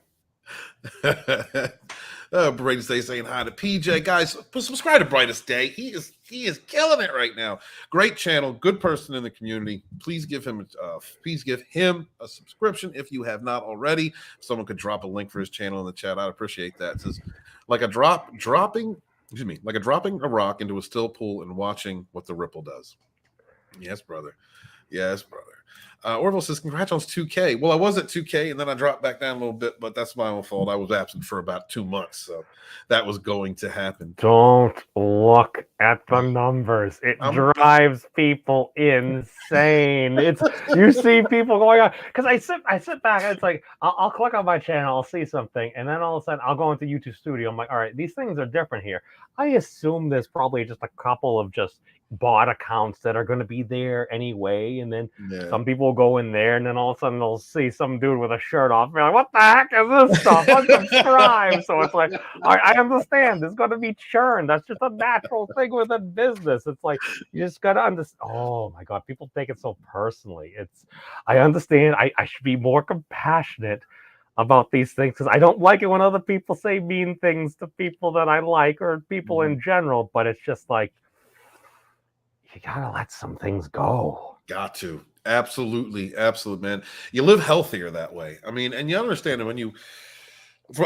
Brightest Day saying hi to PJ. Guys, subscribe to Brightest Day. He is killing it right now. Great channel, good person in the community. Please give him a subscription if you have not already. If someone could drop a link for his channel in the chat, I'd appreciate that. It says like dropping a rock into a still pool and watching what the ripple does. Yes, brother. Yes, brother. Orville says, congrats on 2K. Well, I was at 2K and then I dropped back down a little bit, but that's my own fault. I was absent for about 2 months, so that was going to happen. Don't look at the numbers. It drives people insane. It's you see people going on because I sit back and it's like I'll click on my channel, I'll see something, and then all of a sudden I'll go into YouTube Studio. I'm like, all right, these things are different here. I assume there's probably just a couple of just bot accounts that are going to be there anyway, and then some people will go in there, and then all of a sudden they'll see some dude with a shirt off. They're like, what the heck is this stuff? Unsubscribe. So it's like, I understand there's going to be churn. That's just a natural thing within business. It's like you just got to understand. Oh my God, people take it so personally. I understand. I should be more compassionate about these things because I don't like it when other people say mean things to people that I like or people in general. But it's just like, you gotta let some things go. Got to. Absolutely, man. You live healthier that way. I mean, and you understand when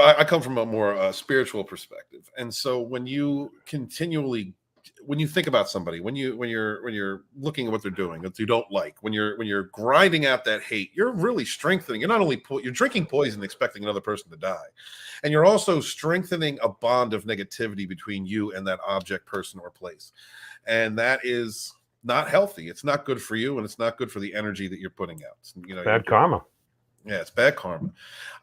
I come from a more spiritual perspective, and so when you think about somebody, when you're looking at what they're doing that you don't like, when you're grinding out that hate, you're really strengthening. You're not only you're drinking poison, expecting another person to die, and you're also strengthening a bond of negativity between you and that object, person, or place. And that is not healthy. It's not good for you, and it's not good for the energy that you're putting out. Bad karma. Yeah, it's bad karma.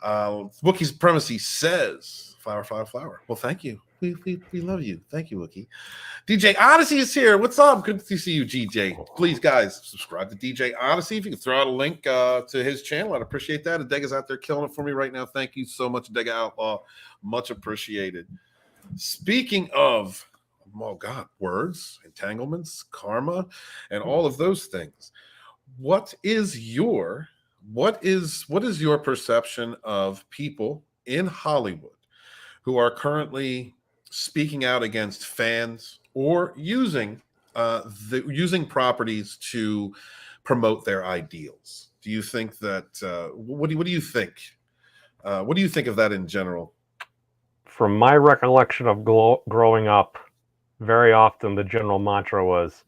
Wookiee's Supremacy says, flower. Well, thank you. We love you. Thank you, Wookiee. DJ Odyssey is here. What's up? Good to see you, GJ. Please, guys, subscribe to DJ Odyssey. If you can throw out a link to his channel, I'd appreciate that. Adega's out there killing it for me right now. Thank you so much, Adega Outlaw. Much appreciated. Speaking of, oh God, words, entanglements, karma, and all of those things. What is your perception of people in Hollywood who are currently speaking out against fans or using properties to promote their ideals? Do you think that? What do you think? What do you think of that in general? From my recollection of growing up, very often the general mantra was,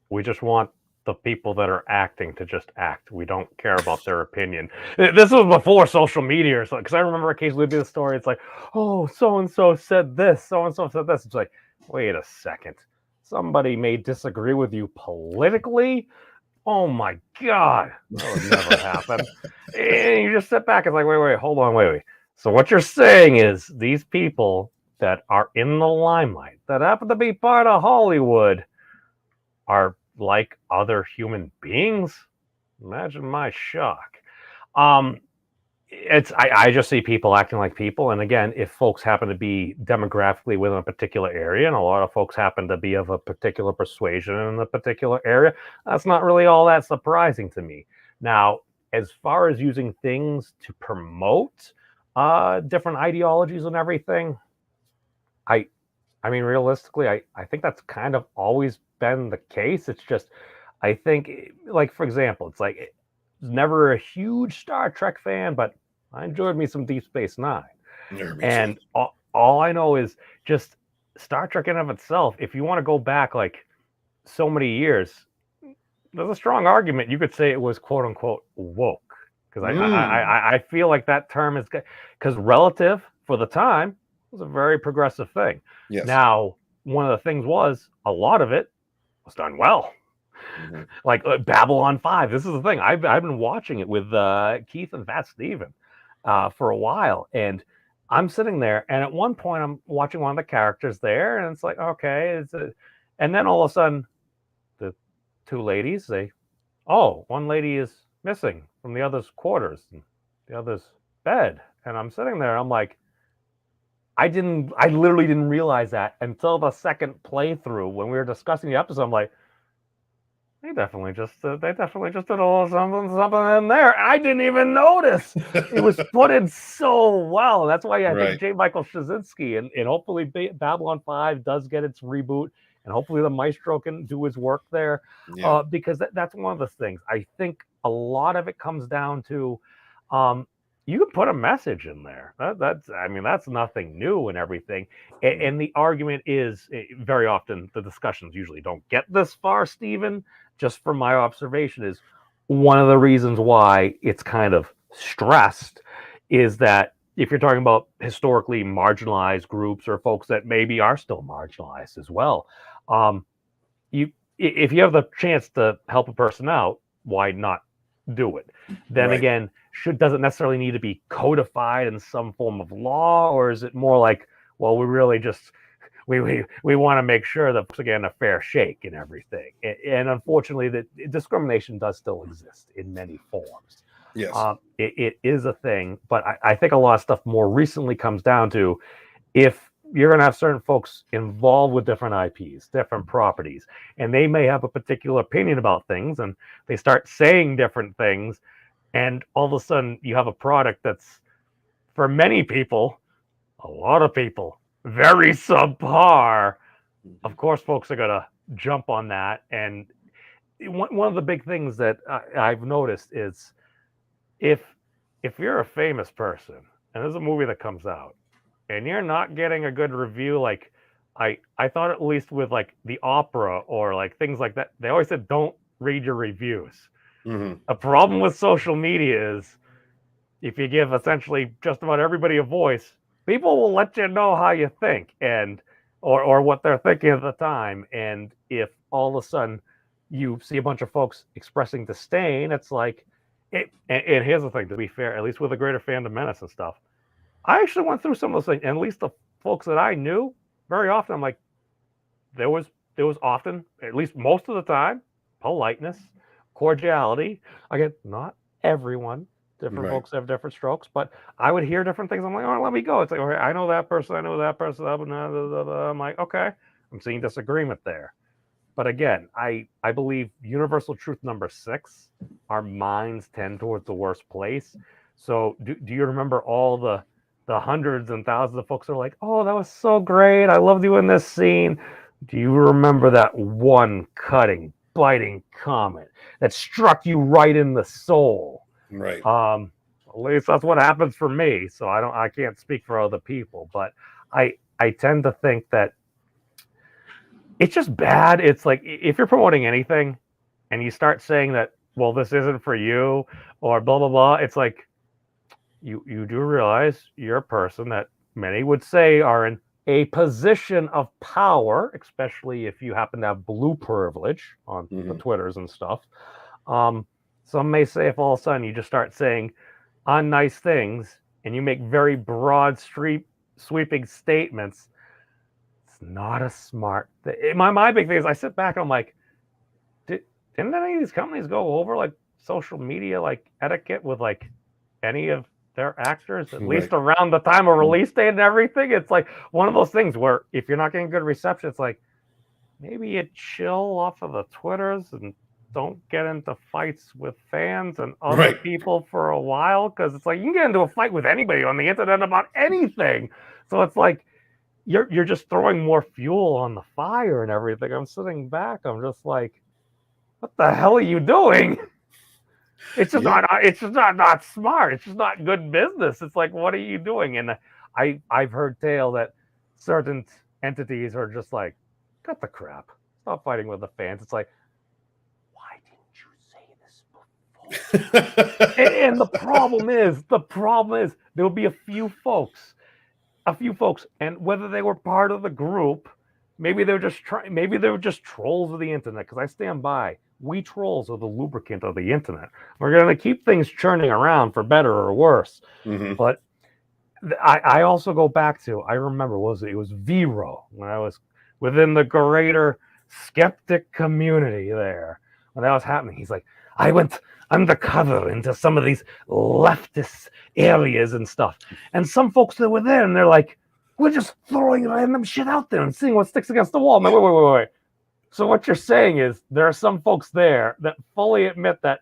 we just want the people that are acting to just act. We don't care about their opinion. This was before social media or something, because I remember occasionally be the story, it's like, oh, so-and-so said this, so-and-so said this. It's like, wait a second. Somebody may disagree with you politically? Oh my God. That would never happen. And you just sit back and it's like, wait, hold on, wait. So what you're saying is these people that are in the limelight, that happen to be part of Hollywood, are like other human beings? Imagine my shock. I just see people acting like people, and again, if folks happen to be demographically within a particular area, and a lot of folks happen to be of a particular persuasion in a particular area, that's not really all that surprising to me. Now, as far as using things to promote different ideologies and everything, I mean, realistically, I think that's kind of always been the case. It's just, I think, like, for example, it's like, I was never a huge Star Trek fan, but I enjoyed me some Deep Space Nine. And all I know is just Star Trek in of itself, if you want to go back like so many years, there's a strong argument you could say it was quote unquote woke. Because I feel like that term is good, because relative for the time was a very progressive thing. Yes. Now, one of the things was a lot of it was done well. Mm-hmm. Like Babylon 5. This is the thing. I've been watching it with Keith and Fat Steven for a while, and I'm sitting there, and at one point I'm watching one of the characters there, and it's like, okay, and then all of a sudden, the two ladies one lady is missing from the other's quarters, and the other's bed, and I'm sitting there, I'm like, I literally didn't realize that until the second playthrough when we were discussing the episode. I'm like, they definitely just did a little something in there. I didn't even notice. It was put in so well. That's why I think J. Michael Straczynski and hopefully Babylon 5 does get its reboot, and hopefully the Maestro can do his work there. Because that's one of the things. I think a lot of it comes down to you can put a message in there. That's nothing new and everything. And the argument is very often the discussions usually don't get this far, Stephen. Just from my observation, is one of the reasons why it's kind of stressed is that if you're talking about historically marginalized groups or folks that maybe are still marginalized as well, if you have the chance to help a person out, why not do it? Then again, doesn't necessarily need to be codified in some form of law, or is it more like, well, we really just we want to make sure that again a fair shake and everything. And unfortunately, that discrimination does still exist in many forms. Yes, it is a thing, but I think a lot of stuff more recently comes down to if you're going to have certain folks involved with different IPs, different properties, and they may have a particular opinion about things, and they start saying different things, and all of a sudden you have a product that's, for many people, a lot of people, very subpar. Of course, folks are going to jump on that. And one of the big things that I've noticed is if you're a famous person and there's a movie that comes out and you're not getting a good review, like I thought at least with like the opera or like things like that, they always said don't read your reviews. A problem with social media is if you give essentially just about everybody a voice, people will let you know how you think and or what they're thinking at the time. And if all of a sudden you see a bunch of folks expressing disdain, it's like it. And here's the thing: to be fair, at least with the greater Fandom Menace and stuff, I actually went through some of those things. And at least the folks that I knew, very often, I'm like, there was often, at least most of the time, politeness, cordiality. Again, not everyone. Different folks have different strokes, but I would hear different things. I'm like, oh, let me go. It's like, okay, I know that person. I'm like, okay, I'm seeing disagreement there. But again, I believe universal truth number 6, our minds tend towards the worst place. So do you remember all the hundreds and thousands of folks that are like, oh, that was so great. I loved you in this scene. Do you remember that one cutting, biting comment that struck you right in the soul? Right. At least that's what happens for me. So I can't speak for other people, but I tend to think that it's just bad. It's like if you're promoting anything and you start saying that, well, this isn't for you or blah, blah, blah. It's like you do realize you're a person that many would say are in a position of power, especially if you happen to have blue privilege on the Twitters and stuff. Some may say if all of a sudden you just start saying unnice things and you make very broad sweeping statements, it's not a smart thing. My big thing is I sit back and I'm like, didn't any of these companies go over like social media like etiquette with like any of their actors, at least around the time of release date and everything? It's like one of those things where if you're not getting good reception, it's like maybe you chill off of the Twitters and don't get into fights with fans and other people for a while, because it's like you can get into a fight with anybody on the internet about anything. So it's like you're just throwing more fuel on the fire and everything. I'm sitting back, I'm just like, what the hell are you doing? It's just not smart. It's just not good business. It's like, what are you doing? And I've heard tale that certain entities are just like, cut the crap. Stop fighting with the fans. It's like, and the problem is there will be a few folks, and whether they were part of the group, maybe they were just trolls of the internet. Because I stand by, we trolls are the lubricant of the internet. We're going to keep things churning around for better or worse. But I also go back to, I remember it was Vero when I was within the greater skeptic community there when that was happening. He's like, I went undercover into some of these leftist areas and stuff. And some folks that were there, and they're like, we're just throwing random shit out there and seeing what sticks against the wall. I'm like, wait. So what you're saying is there are some folks there that fully admit that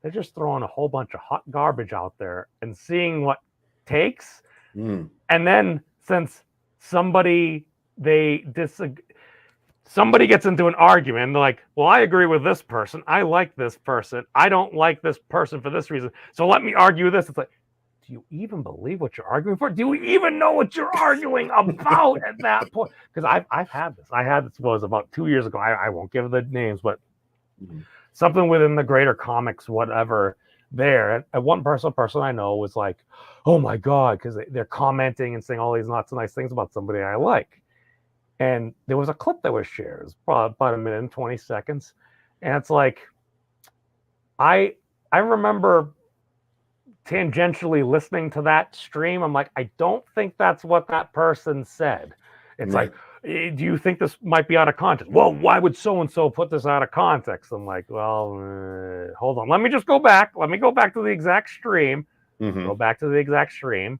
they're just throwing a whole bunch of hot garbage out there and seeing what takes. And then since somebody gets into an argument and they're like, well, I agree with this person. I like this person. I don't like this person for this reason. So let me argue this. It's like, do you even believe what you're arguing for? Do you even know what you're arguing about at that point? Because I've had this. I had this was about 2 years ago. I won't give the names, but something within the greater comics, whatever. There, and one person I know was like, "Oh my god," because they're commenting and saying all these not so nice things about somebody I like. And there was a clip that was shared, it was about a minute and 20 seconds, and it's like, I remember tangentially listening to that stream. I'm like, I don't think that's what that person said. It's like, do you think this might be out of context? Well, why would so-and-so put this out of context? I'm like, well, hold on. Let me just go back. Let me go back to the exact stream. Go back to the exact stream.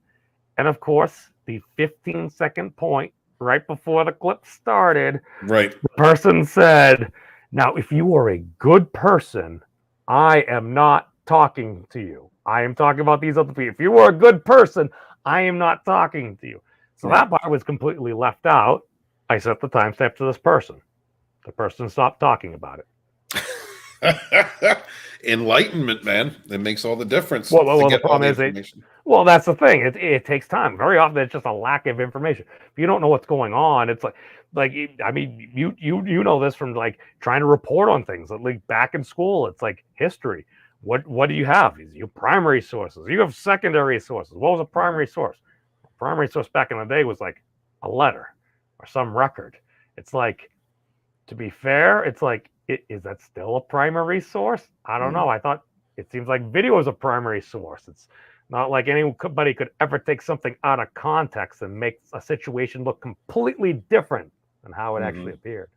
And of course, the 15-second point right before the clip started, the person said, now, if you are a good person, I am not talking to you. I am talking about these other people. If you are a good person, I am not talking to you. So that part was completely left out. I set the timestamp to this person. The person stopped talking about it. Enlightenment, man. It makes all the difference. Well, the problem is, that's the thing. It takes time. Very often, it's just a lack of information. If you don't know what's going on, it's like I mean, you know this from like trying to report on things. Like back in school, it's like history. What do you have? You have primary sources. You have secondary sources. What was a primary source? A primary source back in the day was like a letter or some record. It's like, to be fair, it's like, is that still a primary source? I don't know. I thought it seems like video is a primary source. It's not like anybody could ever take something out of context and make a situation look completely different than how it actually appeared.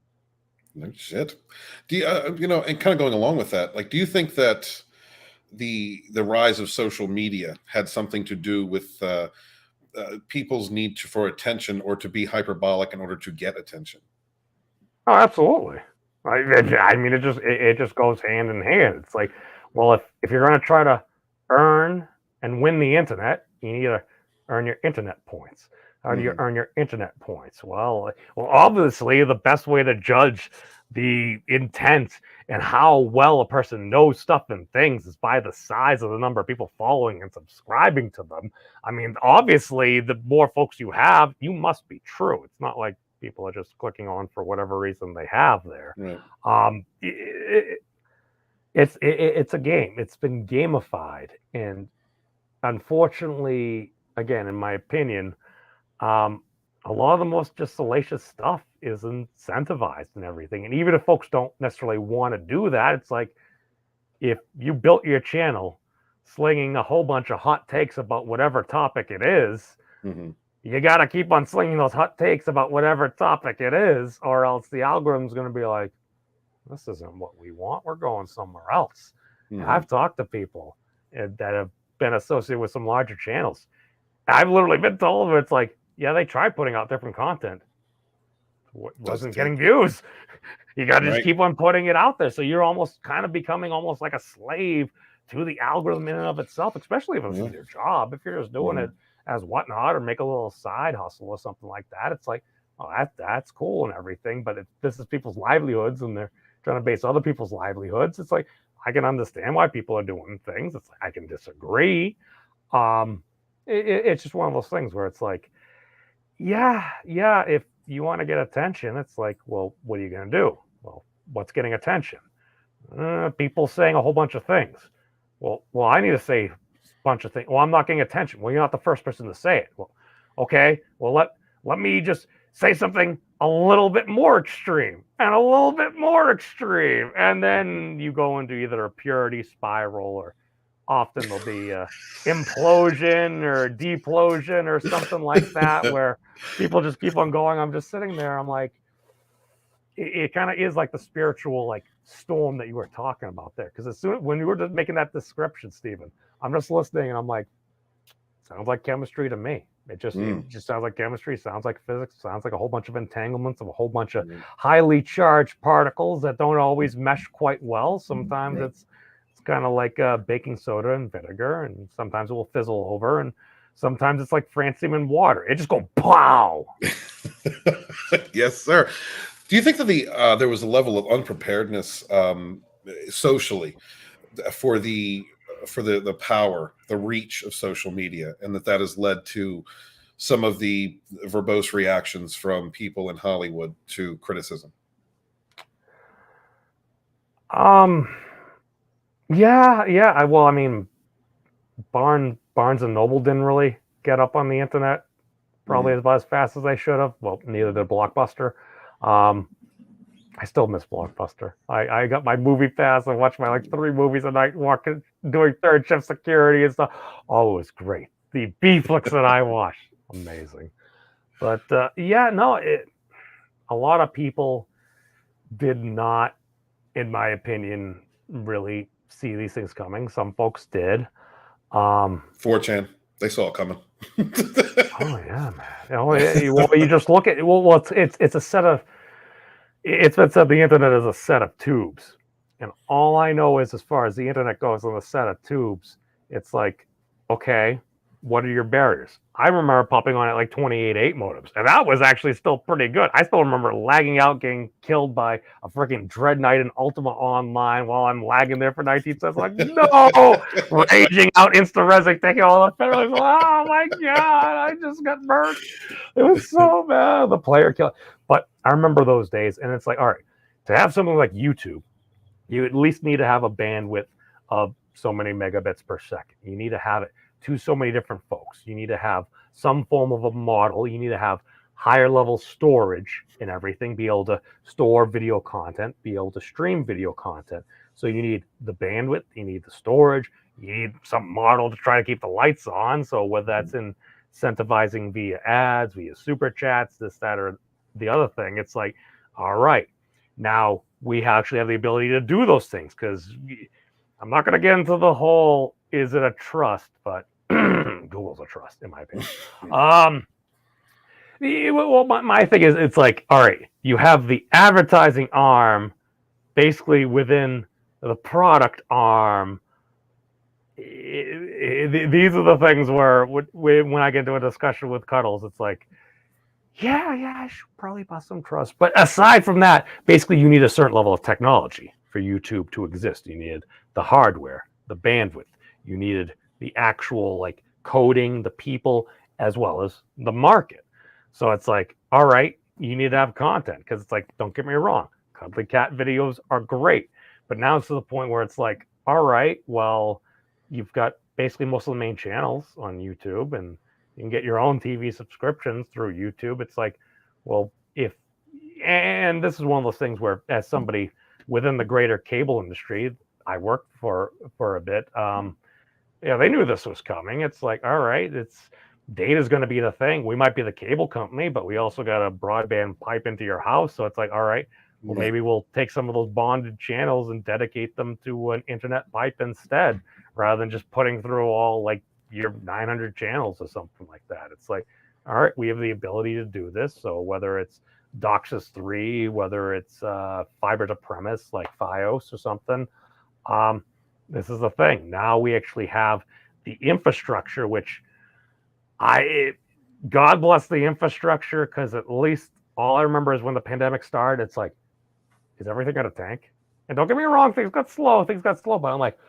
No shit. Do you, and kind of going along with that, like, do you think that the rise of social media had something to do with people's need for attention or to be hyperbolic in order to get attention? Oh, absolutely. I mean, it just goes hand in hand. It's like, well, if you're going to try to earn and win the internet, you need to earn your internet points. How do you earn your internet points? Well, obviously, the best way to judge the intent and how well a person knows stuff and things is by the size of the number of people following and subscribing to them. I mean, obviously, the more folks you have, you must be true. It's not like people are just clicking on for whatever reason they have there. It's a game. It's been gamified, and unfortunately, again, in my opinion, a lot of the most just salacious stuff is incentivized and everything. And even if folks don't necessarily want to do that, it's like, if you built your channel slinging a whole bunch of hot takes about whatever topic it is, you got to keep on slinging those hot takes about whatever topic it is, or else the algorithm's going to be like, this isn't what we want. We're going somewhere else. I've talked to people that have been associated with some larger channels. I've literally been told, it's like, yeah, they tried putting out different content. Wasn't getting views. You got to just keep on putting it out there. So you're almost kind of becoming almost like a slave to the algorithm in and of itself, especially if it's your job. If you're just doing it as whatnot or make a little side hustle or something like that, it's like, oh, that's cool and everything. But if this is people's livelihoods and they're trying to base other people's livelihoods, it's like, I can understand why people are doing things. It's like, I can disagree. It's just one of those things where it's like, yeah, if you want to get attention, it's like, well, what are you going to do? Well, what's getting attention? People saying a whole bunch of things. Well, I need to say a bunch of things. Well, I'm not getting attention. Well, you're not the first person to say it. Well, okay. Well, let me just say something a little bit more extreme and a little bit more extreme. And then you go into either a purity spiral, or often there'll be a implosion or deplosion or something like that, where people just keep on going. I'm just sitting there. I'm like, it kind of is like the spiritual like storm that you were talking about there. Because as soon when you were just making that description, Stephen, I'm just listening and I'm like, sounds like chemistry to me. It just sounds like chemistry, sounds like physics, sounds like a whole bunch of entanglements of a whole bunch of highly charged particles that don't always mesh quite well. Sometimes it's kind of like baking soda and vinegar, and sometimes it will fizzle over, and sometimes it's like francium and water. It just go pow. Yes, sir. Do you think that there was a level of unpreparedness socially for the for the power, the reach of social media, and that has led to some of the verbose reactions from people in Hollywood to criticism? Yeah. Well, I mean, Barnes and Noble didn't really get up on the internet probably about as fast as they should have. Well, neither did Blockbuster. I still miss Blockbuster. I got my movie pass. I watch my like 3 movies a night, doing third shift security and stuff. Oh, it was great. The B flicks that I watched, amazing. But yeah, no, a lot of people did not, in my opinion, really see these things coming. Some folks did. 4chan, they saw it coming. Oh yeah, man. Well, you just look at it's a set of it's been said the internet is a set of tubes, and all I know is as far as the internet goes on a set of tubes, it's like, okay, what are your barriers? I remember popping on at like 28.8 modems, and that was actually still pretty good. I still remember lagging out, getting killed by a freaking Dread Knight in Ultima Online while I'm lagging there for 19 seconds. Like, no! Raging out, insta-resing, taking all the federals. Oh my god, I just got burnt. It was so bad. The player killed. But I remember those days, and it's like, all right, to have something like YouTube, you at least need to have a bandwidth of so many megabits per second. You need to have it to so many different folks. You need to have some form of a model. You need to have higher level storage and everything, be able to store video content, be able to stream video content. So you need the bandwidth, you need the storage, you need some model to try to keep the lights on. So whether that's incentivizing via ads, via super chats, this, that, or the other thing, it's like, all right, now we actually have the ability to do those things, because I'm not going to get into the whole, is it a trust, but Google's a trust, in my opinion. Well, my thing is, it's like, all right, you have the advertising arm basically within the product arm. These are the things where when I get into a discussion with Cuddles, it's like, yeah, I should probably buy some trust. But aside from that, basically you need a certain level of technology for YouTube to exist. You needed the hardware, the bandwidth. You needed the actual like coding, the people, as well as the market. So it's like, all right, you need to have content, because it's like, don't get me wrong, Cuddly Cat videos are great. But now it's to the point where it's like, all right, well, you've got basically most of the main channels on YouTube, and you can get your own TV subscriptions through YouTube. It's like, well, and this is one of those things where, as somebody within the greater cable industry, I worked for a bit. They knew this was coming. It's like, all right, data is going to be the thing. We might be the cable company, but we also got a broadband pipe into your house. So it's like, all right, well, maybe we'll take some of those bonded channels and dedicate them to an internet pipe instead, rather than just putting through all like your 900 channels or something like that. It's like, all right, we have the ability to do this. So whether it's DOCSIS 3, whether it's fiber to premise like Fios or something, this is the thing. Now we actually have the infrastructure, which God bless the infrastructure, because at least all I remember is when the pandemic started, it's like, is everything going to tank? And don't get me wrong, things got slow, but I'm like,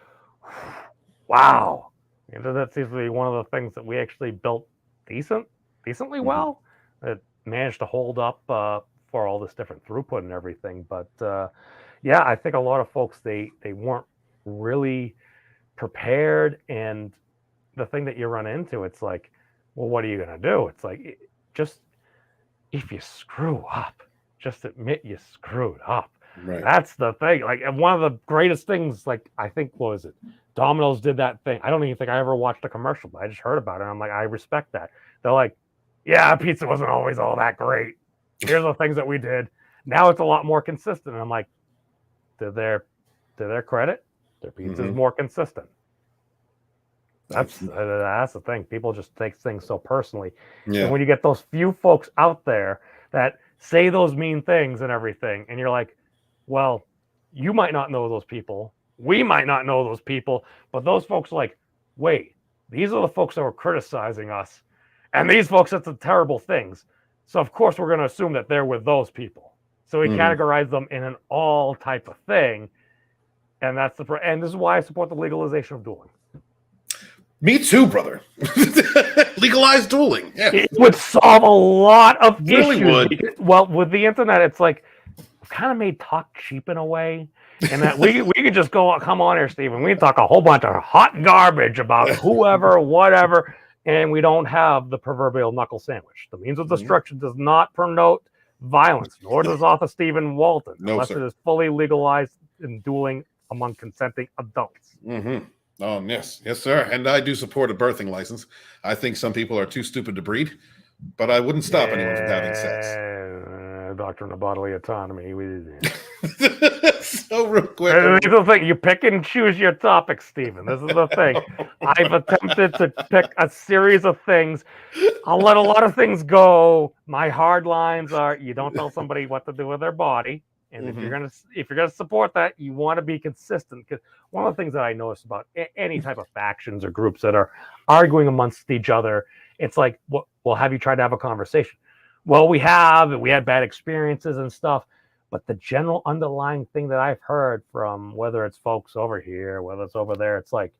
wow. That seems to be one of the things that we actually built decently well. It managed to hold up for all this different throughput and everything. But yeah, I think a lot of folks, they weren't really prepared. And the thing that you run into, it's like, well, what are you going to do? It's like, just if you screw up, just admit you screwed up. Right. That's the thing. Like, one of the greatest things, like, I think, what was it? Domino's did that thing. I don't even think I ever watched a commercial, but I just heard about it. And I'm like, I respect that. They're like, yeah, pizza wasn't always all that great. Here's the things that we did. Now it's a lot more consistent. And I'm like, to their credit, their pizza is more consistent. That's the thing. People just take things so personally. Yeah. And when you get those few folks out there that say those mean things and everything, and you're like, well, you might not know those people. We might not know those people. But those folks are like, wait, these are the folks that were criticizing us. And these folks said some terrible things. So, of course, we're going to assume that they're with those people. So we categorize them in an all type of thing. And that's and this is why I support the legalization of dueling. Me too, brother. Legalize dueling. Yeah. It would solve a lot of Really issues. would. Well, with the internet, it's like kind of made talk cheap in a way, and that we could just come on here, Stephen. We can talk a whole bunch of hot garbage about whoever, whatever, and we don't have the proverbial knuckle sandwich. The means of destruction does not promote violence, nor does author Stephen Walton, unless it is fully legalized in dueling among consenting adults. Mm-hmm. Oh, yes. Yes, sir. And I do support a birthing license. I think some people are too stupid to breed, but I wouldn't stop anyone from having sex. Doctrine of bodily autonomy. So real quick. This is the thing. You pick and choose your topics, Stephen. This is the thing. I've attempted to pick a series of things. I'll let a lot of things go. My hard lines are: you don't tell somebody what to do with their body, and if you're gonna support that, you want to be consistent. Because one of the things that I notice about any type of factions or groups that are arguing amongst each other, it's like, well, have you tried to have a conversation? Well, we had bad experiences and stuff. But the general underlying thing that I've heard from whether it's folks over here, whether it's over there, it's like,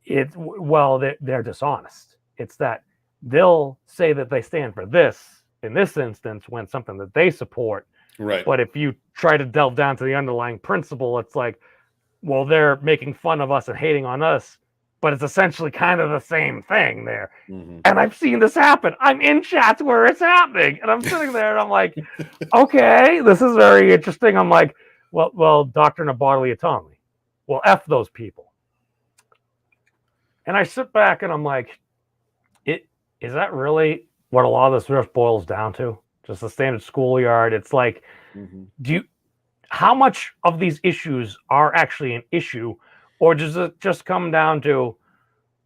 they're dishonest. It's that they'll say that they stand for this in this instance when something that they support. Right. But if you try to delve down to the underlying principle, it's like, well, they're making fun of us and hating on us, but it's essentially kind of the same thing there. Mm-hmm. And I've seen this happen. I'm in chats where it's happening. And I'm sitting there and I'm like, okay, this is very interesting. I'm like, well, doctrine of bodily autonomy. Well, F those people. And I sit back and I'm like, is that really what a lot of this riff boils down to? Just a standard schoolyard. It's like, how much of these issues are actually an issue? Or does it just come down to,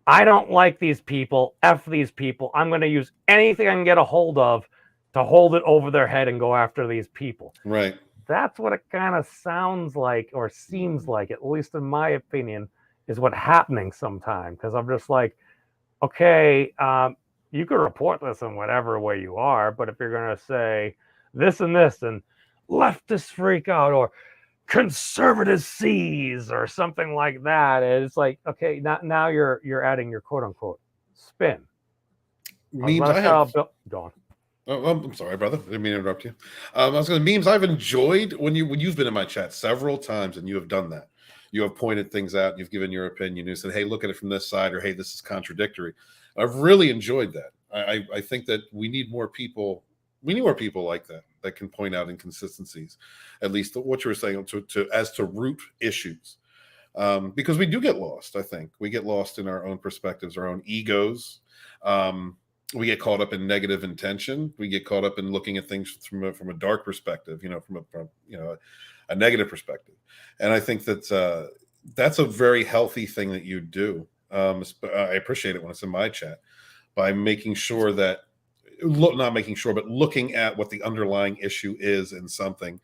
I don't like these people, F these people, I'm going to use anything I can get a hold of to hold it over their head and go after these people. Right. That's what it kind of sounds like, or seems like, at least in my opinion, is what's happening sometimes. Because I'm just like, okay, you could report this in whatever way you are, but if you're going to say this and this, and leftists freak out, or conservative sees or something like that, it's like, okay, now you're adding your quote unquote spin. Memes I have. Go on. Oh, I'm sorry, brother. I didn't mean to interrupt you. I was going to memes I've enjoyed when you've been in my chat several times, and you have done that. You have pointed things out. You've given your opinion. You said, "Hey, look at it from this side," or "Hey, this is contradictory." I've really enjoyed that. I think that we need more people. We need more people like that can point out inconsistencies, at least what you were saying, to root issues, because we do get lost. I think we get lost in our own perspectives, our own egos. We get caught up in negative intention. We get caught up in looking at things from a dark perspective, from a negative perspective. And I think that that's a very healthy thing that you do. I appreciate it when it's in my chat, by making sure that, not making sure, but looking at what the underlying issue is in something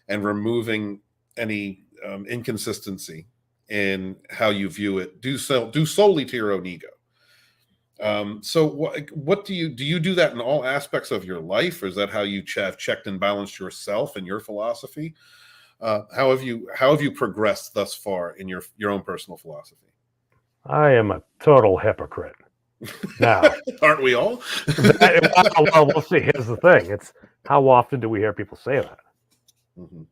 and removing any inconsistency in how you view it. Do solely to your own ego. So what do you do that in all aspects of your life, or is that how you have checked and balanced yourself and your philosophy? How have you progressed thus far in your own personal philosophy? I am a total hypocrite. Now, aren't we all? Well, we'll see. Here's the thing: it's how often do we hear people say that? Mm-hmm.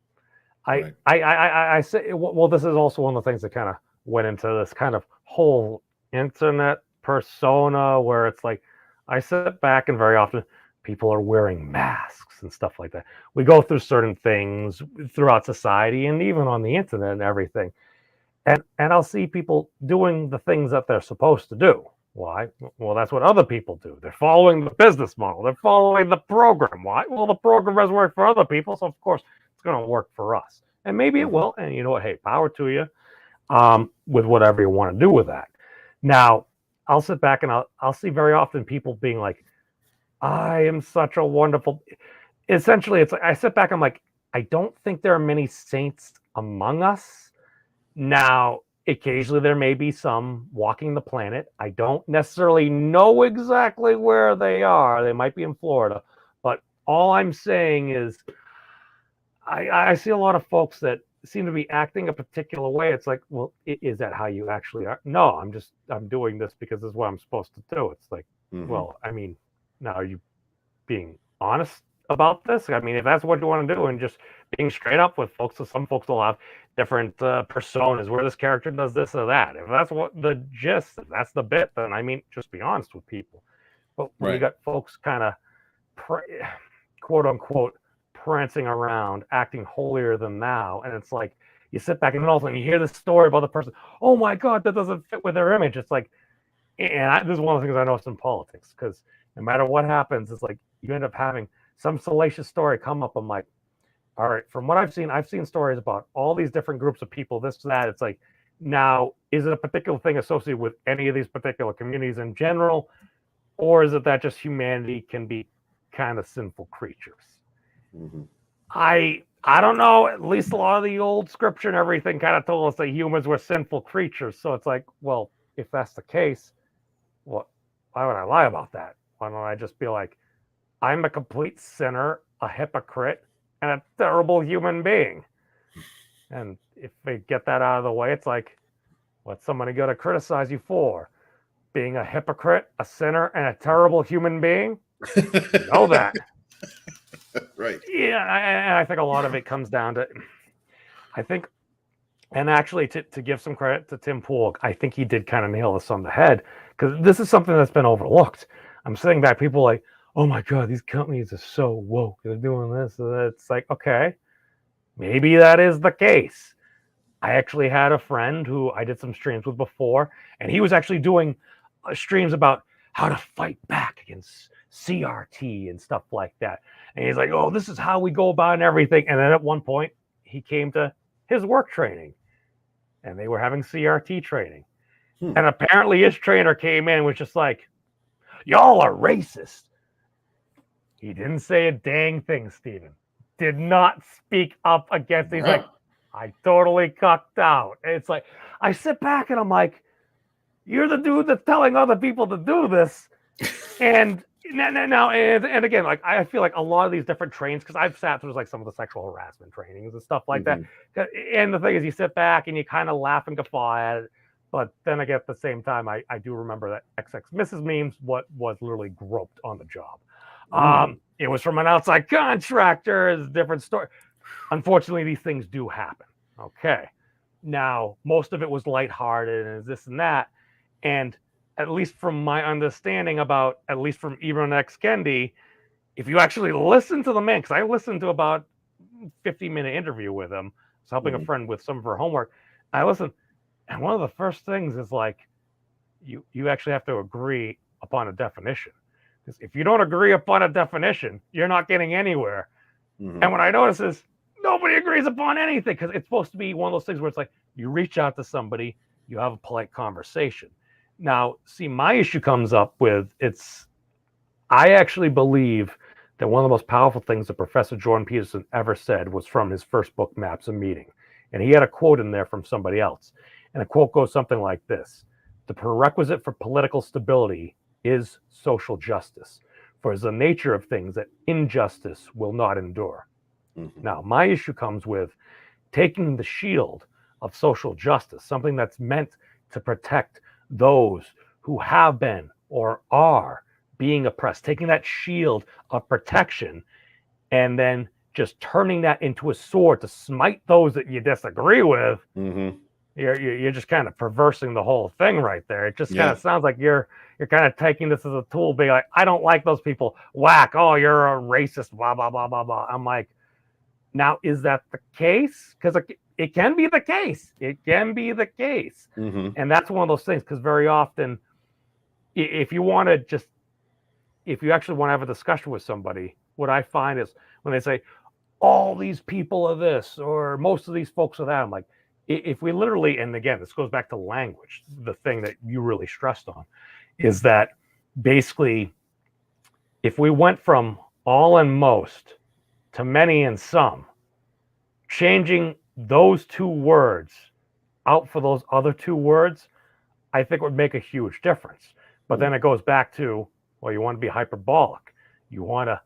I say, well, this is also one of the things that kind of went into this kind of whole internet persona, where it's like, I sit back and very often people are wearing masks and stuff like that. We go through certain things throughout society and even on the internet and everything. And I'll see people doing the things that they're supposed to do. Why? Well, that's what other people do. They're following the business model. They're following the program. Why? Well, the program has worked for other people, so of course it's going to work for us. And maybe it will. And you know what? Hey, power to you with whatever you want to do with that. Now, I'll sit back and I'll see very often people being like, I am such a wonderful... Essentially, it's like, I sit back, I'm like, I don't think there are many saints among us. Now, occasionally there may be some walking the planet. I don't necessarily know exactly where they are. They might be in Florida. But all I'm saying is I see a lot of folks that seem to be acting a particular way. It's like, well, is that how you actually are? No, I'm doing this because this is what I'm supposed to do. It's like, well, I mean, now are you being honest about this? I mean, if that's what you want to do, and just being straight up with folks, so some folks will have different personas where this character does this or that. If that's what the gist, if that's the bit, then I mean, just be honest with people. But when you got folks kind of quote unquote prancing around, acting holier than thou, and it's like you sit back and then all of a sudden you hear this story about the person. Oh my God, that doesn't fit with their image. It's like, and this is one of the things I noticed in politics, because no matter what happens, it's like you end up having some salacious story come up. I'm like, all right, from what I've seen stories about all these different groups of people, this, that. It's like, now, is it a particular thing associated with any of these particular communities in general? Or is it that just humanity can be kind of sinful creatures? I don't know. At least a lot of the old scripture and everything kind of told us that humans were sinful creatures. So it's like, well, if that's the case, why would I lie about that? Why don't I just be like, I'm a complete sinner, a hypocrite, and a terrible human being? And if they get that out of the way, it's like, what's somebody going to criticize you for? Being a hypocrite, a sinner, and a terrible human being? You know that. Right. Yeah, and I think a lot of it comes down to, I think, and actually to give some credit to Tim Pool, I think he did kind of nail this on the head, because this is something that's been overlooked. I'm sitting back, people like, oh my God, these companies are so woke. They're doing this. And it's like, okay, maybe that is the case. I actually had a friend who I did some streams with before, and he was actually doing streams about how to fight back against CRT and stuff like that. And he's like, oh, this is how we go about and everything. And then at one point, he came to his work training, and they were having CRT training. And apparently his trainer came in and was just like, y'all are racist. He didn't say a dang thing, Steven. Did not speak up against it. He's like, I totally cucked out. And it's like, I sit back and I'm like, you're the dude that's telling other people to do this. And now, and again, like, I feel like a lot of these different trainings, because I've sat through like some of the sexual harassment trainings and stuff like that. And the thing is, you sit back and you kind of laugh and guffaw at it. But then again, at the same time, I do remember that XX Mrs. Memes was literally groped on the job. It was from an outside contractor. It's a different story. Unfortunately, these things do happen. Okay. Now, most of it was lighthearted and this and that. And at least from my understanding about, at least from Ebron X Kendi, if you actually listen to the man, because I listened to about 50-minute interview with him, I was helping a friend with some of her homework. I listened, and one of the first things is like, you actually have to agree upon a definition. Because if you don't agree upon a definition, you're not getting anywhere. And what I notice is nobody agrees upon anything, because it's supposed to be one of those things where it's like you reach out to somebody, you have a polite conversation. Now, see, my issue comes up with I actually believe that one of the most powerful things that Professor Jordan Peterson ever said was from his first book, Maps of Meaning. And he had a quote in there from somebody else. And the quote goes something like this: the prerequisite for political stability is social justice, for it's the nature of things that injustice will not endure. Now, my issue comes with taking the shield of social justice, something that's meant to protect those who have been or are being oppressed, taking that shield of protection and then just turning that into a sword to smite those that you disagree with. You're just kind of perversing the whole thing right there. It just kind of sounds like you're kind of taking this as a tool, being like, I don't like those people. Whack. Oh, you're a racist. Blah, blah, blah, blah, blah. I'm like, now, is that the case? Because it can be the case. It can be the case. And that's one of those things, because very often, if you actually want to have a discussion with somebody, what I find is when they say, all these people are this, or most of these folks are that, I'm like, if we literally, and again, this goes back to language, the thing that you really stressed on, is that basically, if we went from all and most to many and some, changing those two words out for those other two words, I think would make a huge difference. But then it goes back to, well, you want to be hyperbolic. You want to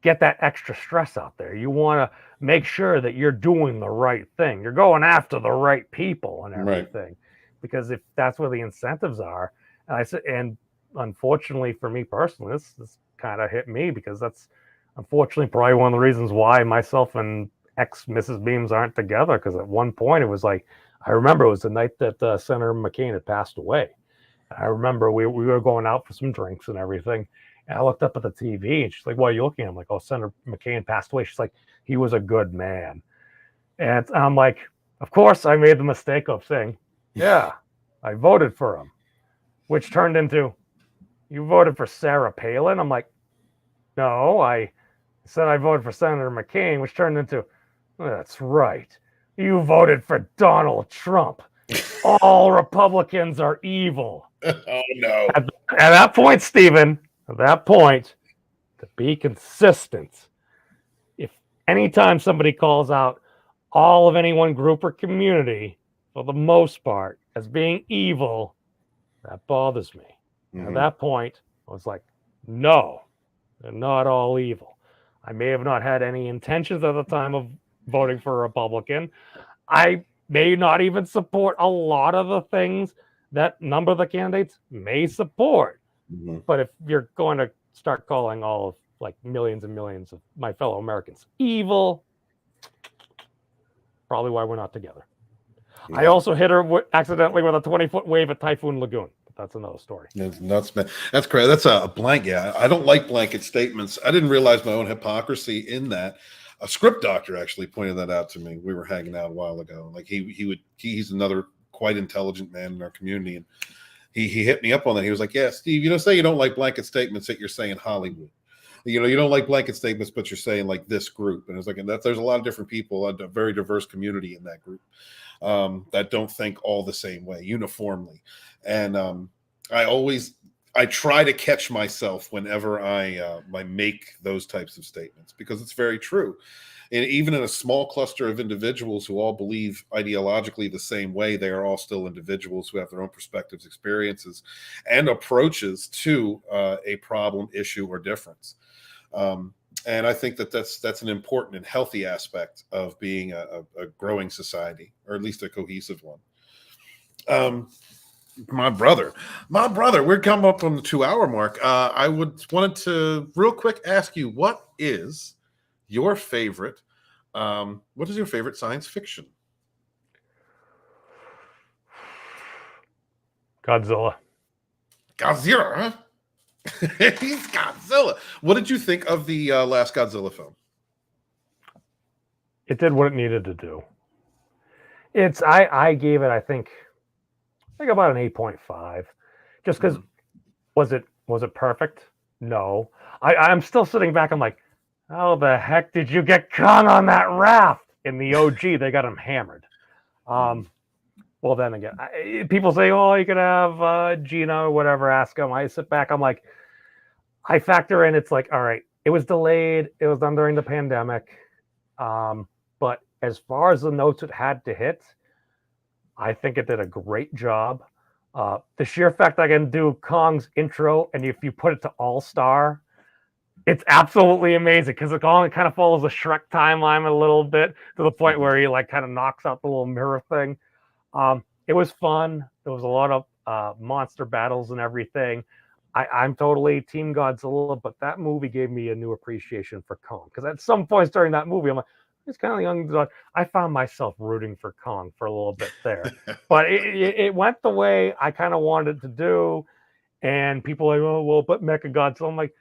get that extra stress out there. You want to make sure that you're doing the right thing. You're going after the right people and everything. Right. Because if that's where the incentives are, and I said, and unfortunately for me personally, this kind of hit me because that's unfortunately probably one of the reasons why myself and ex-Mrs. Beams aren't together. Because at one point it was like, I remember it was the night that Senator McCain had passed away. I remember we were going out for some drinks and everything. And I looked up at the TV and she's like, "What are you looking at?" I'm like, "Oh, Senator McCain passed away." She's like, "He was a good man." And I'm like, of course I made the mistake of saying, "Yeah, I voted for him," which turned into, "You voted for Sarah Palin?" I'm like, "No, I said I voted for Senator McCain," which turned into, "That's right. You voted for Donald Trump. All Republicans are evil." Oh, no. At that point, Stephen, at that point, to be consistent, if anytime somebody calls out all of any one group or community, for the most part, as being evil, that bothers me. Mm-hmm. At that point, I was like, no, they're not all evil. I may have not had any intentions at the time of voting for a Republican. I may not even support a lot of the things that number of the candidates may support. Mm-hmm. But if you're going to start calling all of like millions and millions of my fellow Americans evil, probably why we're not together. Yeah. I also hit her accidentally with a 20-foot wave at Typhoon Lagoon. But that's another story. That's nuts, man. That's crazy. That's a blank. Yeah, I don't like blanket statements. I didn't realize my own hypocrisy in that. A script doctor actually pointed that out to me. We were hanging out a while ago. Like he's another quite intelligent man in our community, and he hit me up on that. He was like, "Yeah, Steve, say you don't like blanket statements that you're saying Hollywood. You don't like blanket statements, but you're saying like this group." And it's like, there's a lot of different people, a very diverse community in that group that don't think all the same way uniformly. And I try to catch myself whenever I make those types of statements, because it's very true. And even in a small cluster of individuals who all believe ideologically the same way, they are all still individuals who have their own perspectives, experiences, and approaches to a problem, issue, or difference. And I think that's an important and healthy aspect of being a growing society, or at least a cohesive one. My brother, we're coming up on the 2-hour mark. I wanted to real quick ask you, what is your favorite science fiction? Godzilla, huh? He's Godzilla. What did you think of the last Godzilla film? It did what it needed to do. I gave it, I think about an 8.5, just because was it perfect? No. I'm still sitting back. I'm like, how the heck did you get Kong on that raft? In the OG, they got him hammered. Well, then again, people say, "Oh, you could have Gina or whatever." Ask him. I sit back. I'm like, I factor in. It's like, all right, it was delayed. It was done during the pandemic. But as far as the notes it had to hit, I think it did a great job. The sheer fact I can do Kong's intro, and if you put it to All-Star, it's absolutely amazing, because it kind of follows the Shrek timeline a little bit, to the point where he like kind of knocks out the little mirror thing. It was fun. There was a lot of monster battles and everything. I'm totally Team Godzilla, but that movie gave me a new appreciation for Kong, because at some points during that movie, I'm like, it's kind of young. I found myself rooting for Kong for a little bit there, but it went the way I kind of wanted it to do. And people are like, "Oh, well, but Mechagodzilla." I'm like,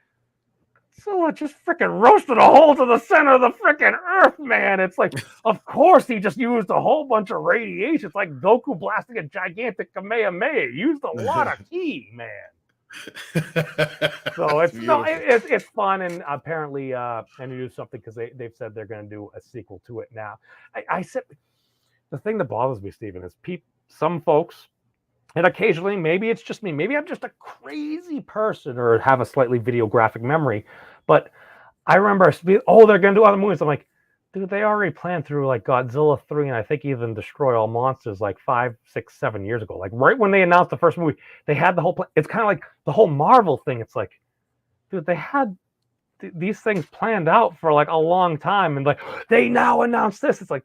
Godzilla just freaking roasted a hole to the center of the freaking earth, man. It's like, of course he just used a whole bunch of radiation. It's like Goku blasting a gigantic Kamehameha. He used a lot of ki, man. So it's fun, and apparently introduce something, because they've said they're going to do a sequel to it now. I said the thing that bothers me, Stephen, is some folks, and occasionally maybe it's just me, maybe I'm just a crazy person or have a slightly videographic memory, but I remember, they're going to do other movies. I'm like, dude, they already planned through like Godzilla 3, and I think even Destroy All Monsters like 5, 6, 7 years ago. Like right when they announced the first movie, they had the whole plan. It's kind of like the whole Marvel thing. It's like, dude, they had these things planned out for like a long time, and like they now announced this. It's like,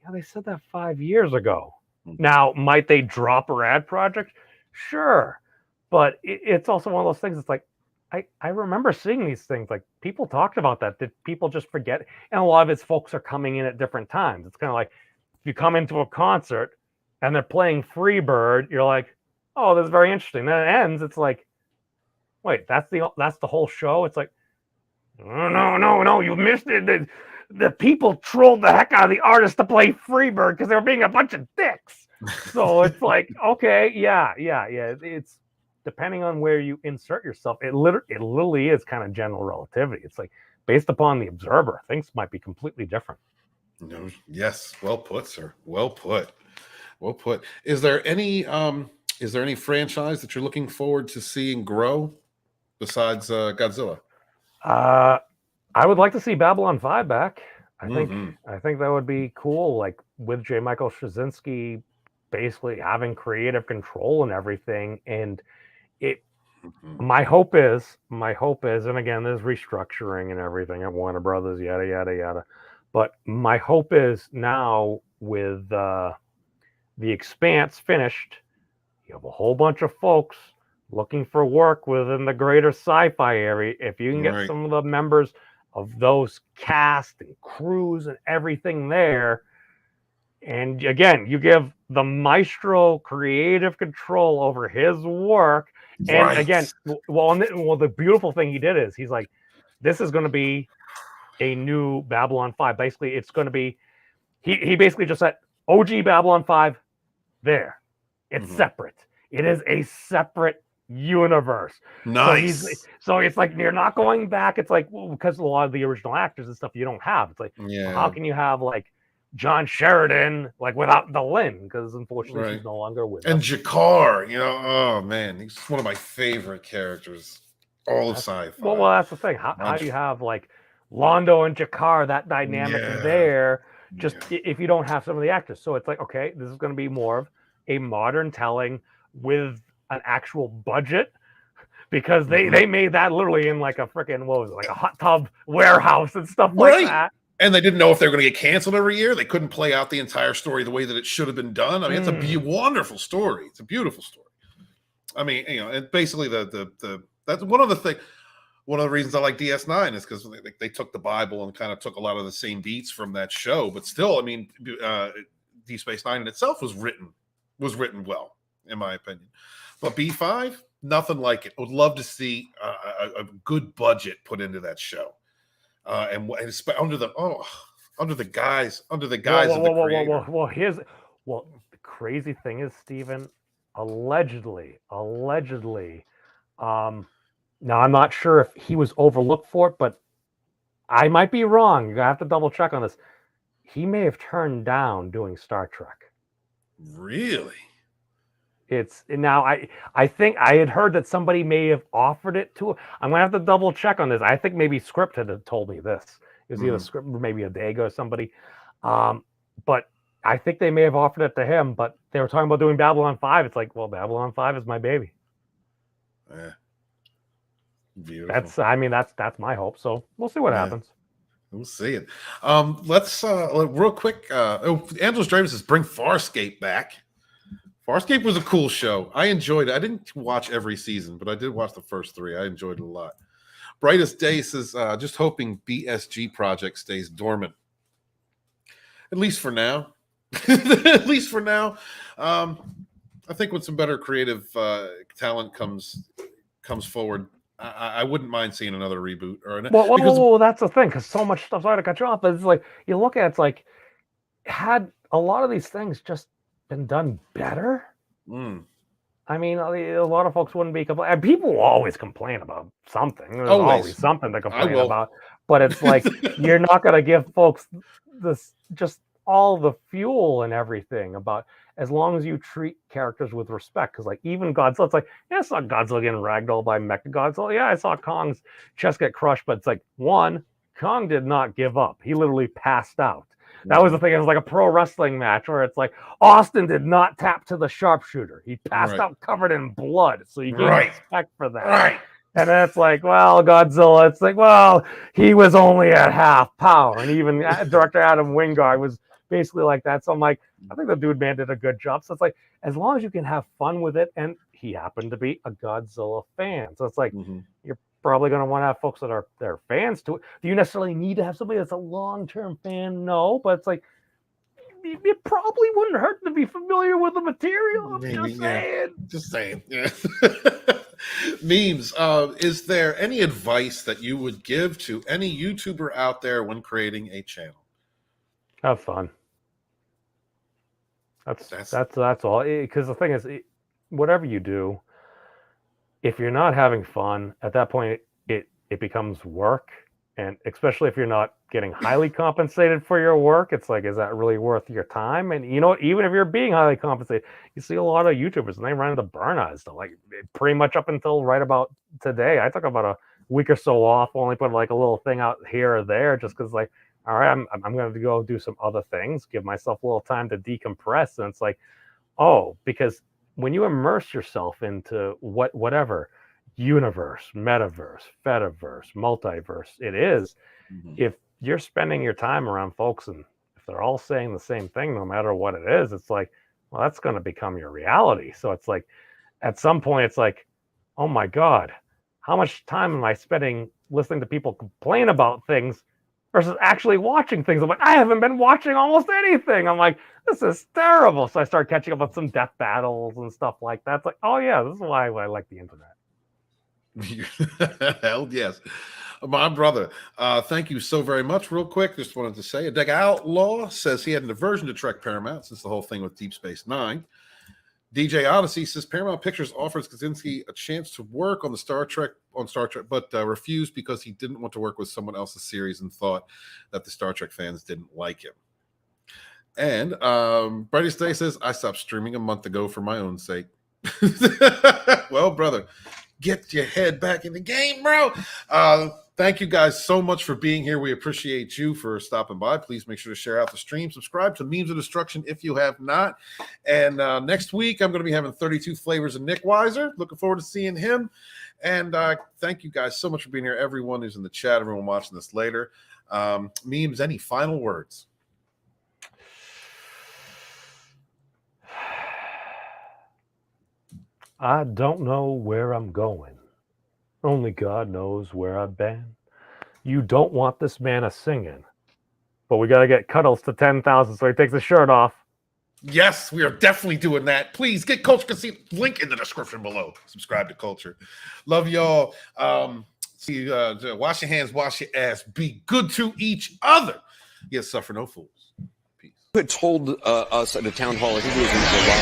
yeah, they said that 5 years ago. Now, might they drop a rad project? Sure, but it's also one of those things. It's like I remember seeing these things. Like people talked about that. Did people just forget? And a lot of it's folks are coming in at different times. It's kind of like if you come into a concert and they're playing Freebird, you're like, oh, this is very interesting. Then it ends. It's like, wait, that's the whole show. It's like, no, you missed it. The people trolled the heck out of the artist to play Freebird because they were being a bunch of dicks. So it's like, okay, yeah. It's depending on where you insert yourself. It literally is kind of general relativity. It's like based upon the observer, things might be completely different. No, yes, well put, sir. Well put. Is there any franchise that you're looking forward to seeing grow besides Godzilla? I would like to see Babylon 5 back. I think that would be cool. Like with J. Michael Straczynski basically having creative control and everything. And my hope is, and again, there's restructuring and everything at Warner Brothers, yada yada yada. But my hope is now with The Expanse finished, you have a whole bunch of folks looking for work within the greater sci-fi area. If you can get some of the members of those cast and crews and everything there, and again, you give the maestro creative control over his work. And again, the beautiful thing he did is he's like, this is going to be a new Babylon 5. Basically, it's going to be, he basically just said, OG Babylon 5 there. It's separate. It is a separate universe. Nice. So it's like you're not going back. It's like, well, because a lot of the original actors and stuff you don't have. It's like, well, how can you have like John Sheridan like without the Lynn? Because unfortunately she's no longer with us. And Jakar, oh man, he's one of my favorite characters. All of sci-fi. Well, that's the thing. How do you have like Londo and Jakar, that dynamic there, just if you don't have some of the actors? So it's like, okay, this is going to be more of a modern telling with an actual budget, because they made that literally in like a freaking, what was it, like a hot tub warehouse and stuff like that. And they didn't know if they were going to get canceled every year. They couldn't play out the entire story the way that it should have been done. I mean, it's a wonderful story. It's a beautiful story. I mean, and basically that's one of the reasons I like DS9 is because they took the Bible and kind of took a lot of the same beats from that show. But still, I mean, Deep Space Nine in itself was written well, in my opinion. But B5, nothing like it. I would love to see a good budget put into that show, and under the guise of the creator. Well, the crazy thing is, Steven, allegedly. Now I'm not sure if he was overlooked for it, but I might be wrong. I have to double check on this. He may have turned down doing Star Trek. Really? It's now I think I had heard that somebody may have offered it to him. I'm gonna have to double check on this. I think maybe Script had told me this. It was either Script or maybe Adega or somebody. But I think they may have offered it to him, but they were talking about doing Babylon 5. It's like, well, Babylon 5 is my baby. Yeah. Beautiful. That's my hope. So we'll see what happens. We'll see it. Let's real quick. Angelos Draven says bring Farscape back. Farscape was a cool show. I enjoyed it. I didn't watch every season, but I did watch the first 3. I enjoyed it a lot. Brightest Day says just hoping BSG project stays dormant. At least for now. At least for now. I think when some better creative talent comes forward, I wouldn't mind seeing another reboot or well, that's the thing, because so much stuff. Sorry to cut you off, but it's like you look at it's like had a lot of these things just been done better. I mean, a lot of folks wouldn't be complaining. People will always complain about something. There's always something to complain about. But it's like you're not going to give folks this just all the fuel and everything about, as long as you treat characters with respect. Because like even Godzilla, it's like, yeah, I saw Godzilla getting ragdolled by Mechagodzilla. Yeah, I saw Kong's chest get crushed. But it's like, one, Kong did not give up. He literally passed out. That was the thing. It was like a pro wrestling match where it's like Austin did not tap to the sharpshooter. He passed out covered in blood. So you get respect for that. And then it's like, well, Godzilla. It's like, well, he was only at half power, and even director Adam Wingard was basically like that. So I'm like, I think the dude man did a good job. So it's like, as long as you can have fun with it, and he happened to be a Godzilla fan, so it's like you're probably going to want to have folks that are they're fans to it. Do you necessarily need to have somebody that's a long-term fan? No, but it's like it probably wouldn't hurt to be familiar with the material. I'm just saying. Just saying. Yeah. Memes. Is there any advice that you would give to any YouTuber out there when creating a channel? Have fun. That's all. Because the thing is, whatever you do, if you're not having fun, at that point it becomes work. And especially if you're not getting highly compensated for your work, it's like, is that really worth your time? And you know, even if you're being highly compensated, you see a lot of YouTubers and they run into burnout stuff. Like pretty much up until right about today, I took about a week or so off, only put like a little thing out here or there, just because like, all right, I'm going to go do some other things, give myself a little time to decompress. And it's like, oh, because when you immerse yourself into whatever universe, metaverse, fediverse, multiverse it is, if you're spending your time around folks and if they're all saying the same thing, no matter what it is, it's like, well, that's going to become your reality. So it's like, at some point, it's like, oh my God, how much time am I spending listening to people complain about things versus actually watching things? I'm like, I haven't been watching almost anything. I'm like, this is terrible. So I start catching up on some death battles and stuff like that. It's like, oh yeah, this is why I like the internet. Hell yes. My brother, thank you so very much. Real quick, just wanted to say, Adega Outlaw says he had an aversion to Trek Paramount since the whole thing with Deep Space Nine. DJ Odyssey says Paramount Pictures offers Kaczynski a chance to work on Star Trek, but refused because he didn't want to work with someone else's series and thought that the Star Trek fans didn't like him. And Brightest Day says, I stopped streaming a month ago for my own sake. Well, brother, get your head back in the game, bro. Thank you guys so much for being here. We appreciate you for stopping by. Please make sure to share out the stream. Subscribe to Memes of Destruction if you have not. And next week, I'm going to be having 32 Flavors of Nick Weiser. Looking forward to seeing him. And thank you guys so much for being here. Everyone who's in the chat, everyone watching this later. Memes, any final words? I don't know where I'm going. Only God knows where I've been. You don't want this man a singing, but we got to get Cuddles to 10,000 so he takes his shirt off. Yes, we are definitely doing that. Please get Culture Casino. Link in the description below. Subscribe to Culture. Love y'all. See you. Wash your hands, wash your ass. Be good to each other. Yes, suffer no fools. Peace. Who had told us at a town hall, I think it was in July,